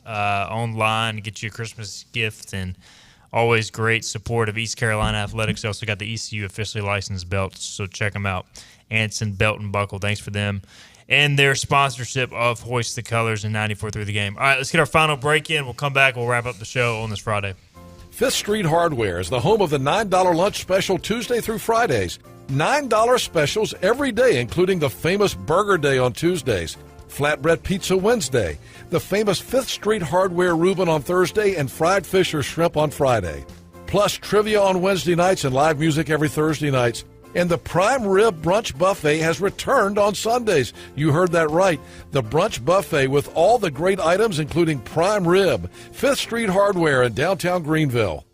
online. Get you a Christmas gift and always great support of East Carolina Athletics. They also got the ECU officially licensed belts, so check them out. Anson Belt and Buckle. Thanks for them. And their sponsorship of Hoist the Colors and 94.3 The Game. All right, let's get our final break in. We'll come back. We'll wrap up the show on this Friday. Fifth Street Hardware is the home of the $9 lunch special Tuesday through Fridays. $9 specials every day, including the famous Burger Day on Tuesdays, Flatbread Pizza Wednesday, the famous Fifth Street Hardware Reuben on Thursday, and fried fish or shrimp on Friday. Plus trivia on Wednesday nights and live music every Thursday nights. And the Prime Rib Brunch Buffet has returned on Sundays. You heard that right. The Brunch Buffet with all the great items, including prime rib. Fifth Street Hardware in downtown Greenville.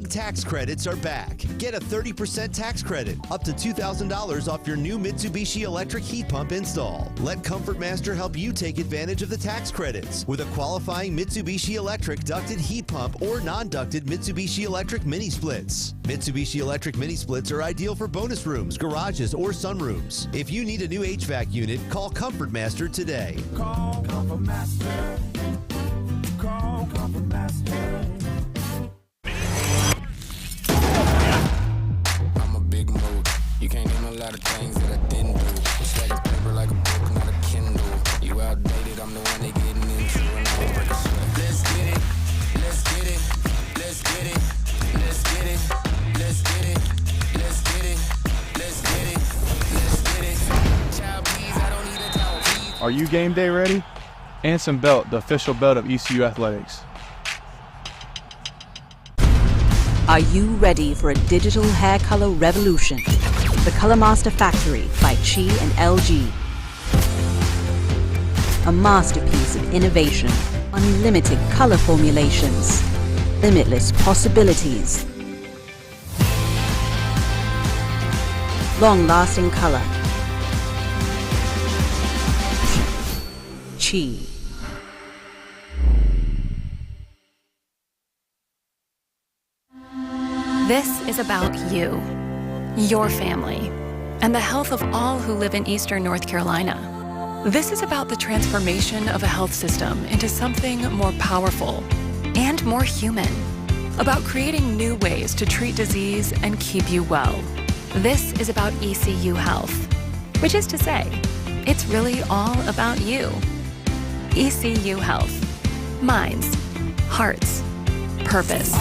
Tax credits are back. Get a 30% tax credit, up to $2,000 off your new Mitsubishi electric heat pump install. Let Comfort Master help you take advantage of the tax credits with a qualifying Mitsubishi electric ducted heat pump or non-ducted Mitsubishi electric mini splits. Mitsubishi electric mini splits are ideal for bonus rooms, garages, or sunrooms. If you need a new HVAC unit, call Comfort Master today. Call Comfort Master. Call Comfort Master. You can't name a lot of things that I didn't do. Stacking paper like a book, not a Kindle. You outdated, I'm the one they getting into. And I break a sweat. Let's get it, let's get it, let's get it, let's get it, let's get it, let's get it, let's get it, let's get it. Child, please, I don't need a towel, please. Are you game day ready? Anson Belt, the official belt of ECU Athletics. Are you ready for a digital hair color revolution? The Color Master Factory by Chi and LG. A masterpiece of innovation, unlimited color formulations, limitless possibilities. Long-lasting color. Chi. This is about you, your family, and the health of all who live in Eastern North Carolina. This is about the transformation of a health system into something more powerful and more human, about creating new ways to treat disease and keep you well. This is about ECU Health, which is to say, it's really all about you. ECU Health. Minds, hearts, purpose.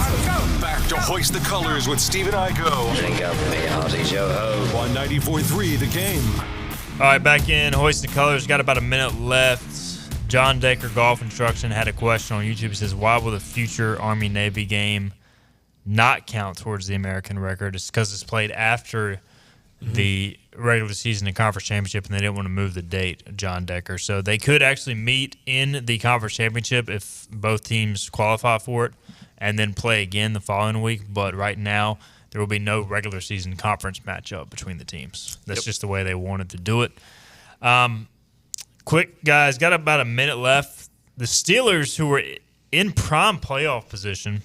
Back to Hoist the Colors with Stephen Igo. Drink up for me, hearties, yo-ho. On 94.3 The Game. All right, back in Hoist the Colors. Got about a minute left. John Decker Golf Instruction had a question on YouTube. He says, why will the future Army-Navy game not count towards the American record? It's because it's played after the regular season and conference championship, and they didn't want to move the date, John Decker. So they could actually meet in the conference championship if both teams qualify for it and then play again the following week. But right now, there will be no regular season conference matchup between the teams. That's just the way they wanted to do it. Quick, guys, got about a minute left. The Steelers, who were in prime playoff position,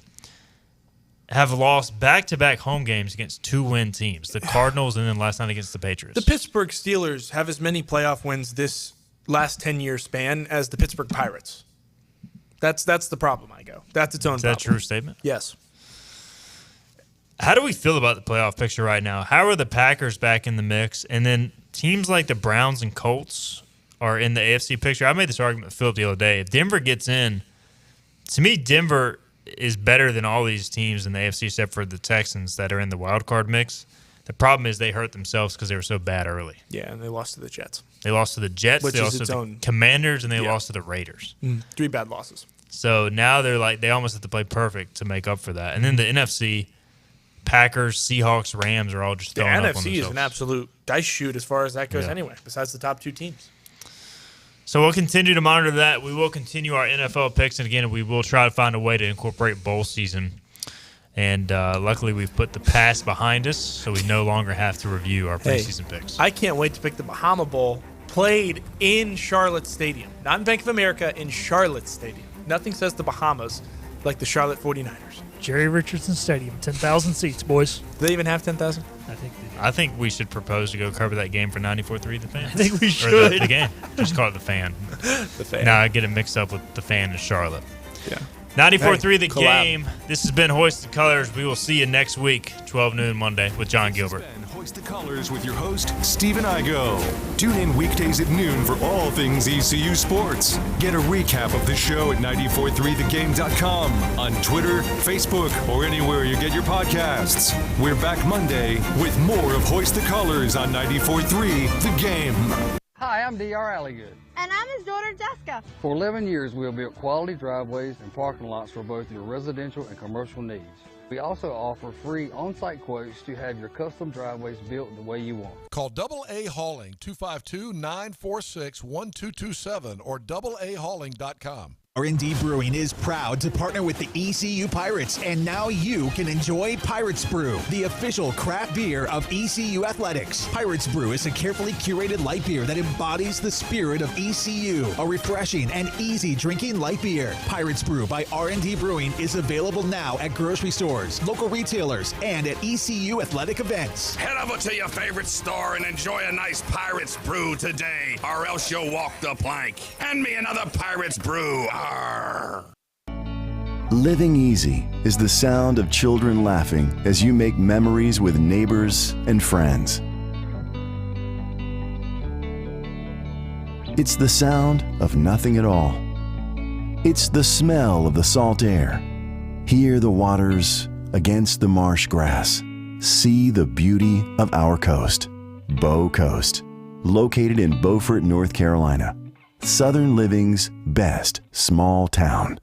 have lost back-to-back home games against 2-win teams, the Cardinals and then last night against the Patriots. The Pittsburgh Steelers have as many playoff wins this last 10-year span as the Pittsburgh Pirates. That's the problem, I go. That's its own problem. Is that a true statement? Yes. How do we feel about the playoff picture right now? How are the Packers back in the mix? And then teams like the Browns and Colts are in the AFC picture. I made this argument with Philip the other day. If Denver gets in, to me, Denver is better than all these teams in the AFC except for the Texans that are in the wild card mix. The problem is they hurt themselves because they were so bad early. Yeah, and they lost to the Jets. They lost to the Jets, Which they lost to the Commanders, and they lost to the Raiders. 3 bad losses. So now they almost have to play perfect to make up for that. And then the NFC, Packers, Seahawks, Rams are all just The throwing up on NFC themselves. is an absolute dice shoot as far as that goes Yeah. anyway, besides the top 2 teams. So we'll continue to monitor that. We will continue our NFL picks, and again, we will try to find a way to incorporate bowl season. And luckily, we've put the past behind us, so we no longer have to review our preseason picks. I can't wait to pick the Bahama Bowl played in Charlotte Stadium. Not in Bank of America, in Charlotte Stadium. Nothing says the Bahamas like the Charlotte 49ers. Jerry Richardson Stadium, 10,000 seats, boys. Do they even have 10,000? I think they do. I think we should propose to go cover that game for 94.3 The Fan. I think we Or should. the game. Just call it The Fan. The Fan. Now I get it mixed up with The Fan in Charlotte. Yeah. 94.3 The collab. Game. This has been Hoist the Colors. We will see you next week, 12 noon Monday, with John Gilbert. Hoist the Colors with your host, Stephen Igo. Tune in weekdays at noon for all things ECU sports. Get a recap of the show at 943thegame.com, on Twitter, Facebook, or anywhere you get your podcasts. We're back Monday with more of Hoist the Colors on 94.3 The Game. Hi, I'm D.R. Alligood. And I'm his daughter, Jessica. For 11 years, we have built quality driveways and parking lots for both your residential and commercial needs. We also offer free on-site quotes to have your custom driveways built the way you want. Call AA Hauling 252-946-1227 or AAHauling.com. R&D Brewing is proud to partner with the ECU Pirates, and now you can enjoy Pirates Brew, the official craft beer of ECU Athletics. Pirates Brew is a carefully curated light beer that embodies the spirit of ECU, a refreshing and easy drinking light beer. Pirates Brew by R&D Brewing is available now at grocery stores, local retailers, and at ECU athletic events. Head over to your favorite store and enjoy a nice Pirates Brew today, or else you'll walk the plank. Hand me another Pirates Brew. Arr. Living easy is the sound of children laughing as you make memories with neighbors and friends. It's the sound of nothing at all. It's the smell of the salt air. Hear the waters against the marsh grass. See the beauty of our coast. Bow Coast, located in Beaufort, North Carolina. Southern Living's best small town.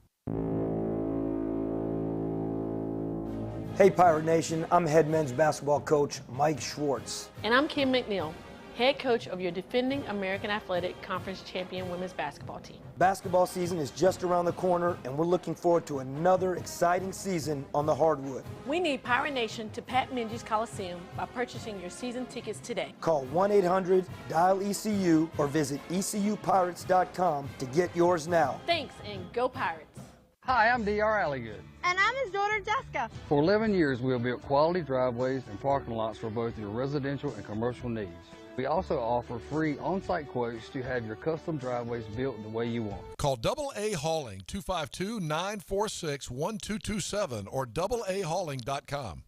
Hey Pirate Nation, I'm head men's basketball coach Mike Schwartz. And I'm Kim McNeil, head coach of your defending American Athletic Conference champion women's basketball team. Basketball season is just around the corner and we're looking forward to another exciting season on the hardwood. We need Pirate Nation to Pat Minji's Coliseum by purchasing your season tickets today. Call 1-800-DIAL-ECU or visit ECUPirates.com to get yours now. Thanks, and go Pirates. Hi, I'm D.R. Alligood. And I'm his daughter, Jessica. For 11 years, we have built quality driveways and parking lots for both your residential and commercial needs. We also offer free on-site quotes to have your custom driveways built the way you want. Call AA Hauling 252-946-1227 or AAHauling.com.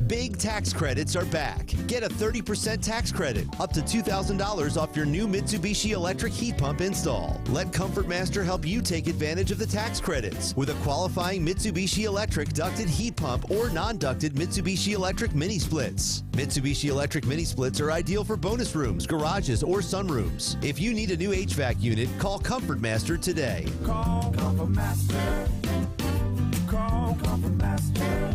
Big tax credits are back. Get a 30% tax credit, up to $2,000 off your new Mitsubishi electric heat pump install. Let Comfort Master help you take advantage of the tax credits with a qualifying Mitsubishi electric ducted heat pump or non-ducted Mitsubishi electric mini splits. Mitsubishi electric mini splits are ideal for bonus rooms, garages, or sunrooms. If you need a new HVAC unit, call Comfort Master today. Call Comfort Master. Call Comfort Master.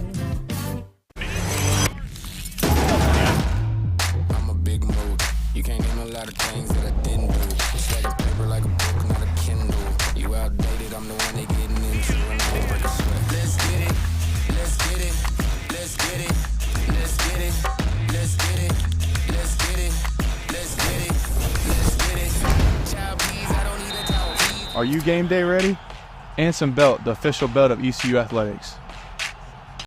Big mood. You can't name a lot of things that I didn't do. Stacking paper like a book, not a Kindle. You outdated, I'm the one they getting into, and I won't break a sweat. Let's Are you game day ready? Anson Belt, the official belt of ECU Athletics.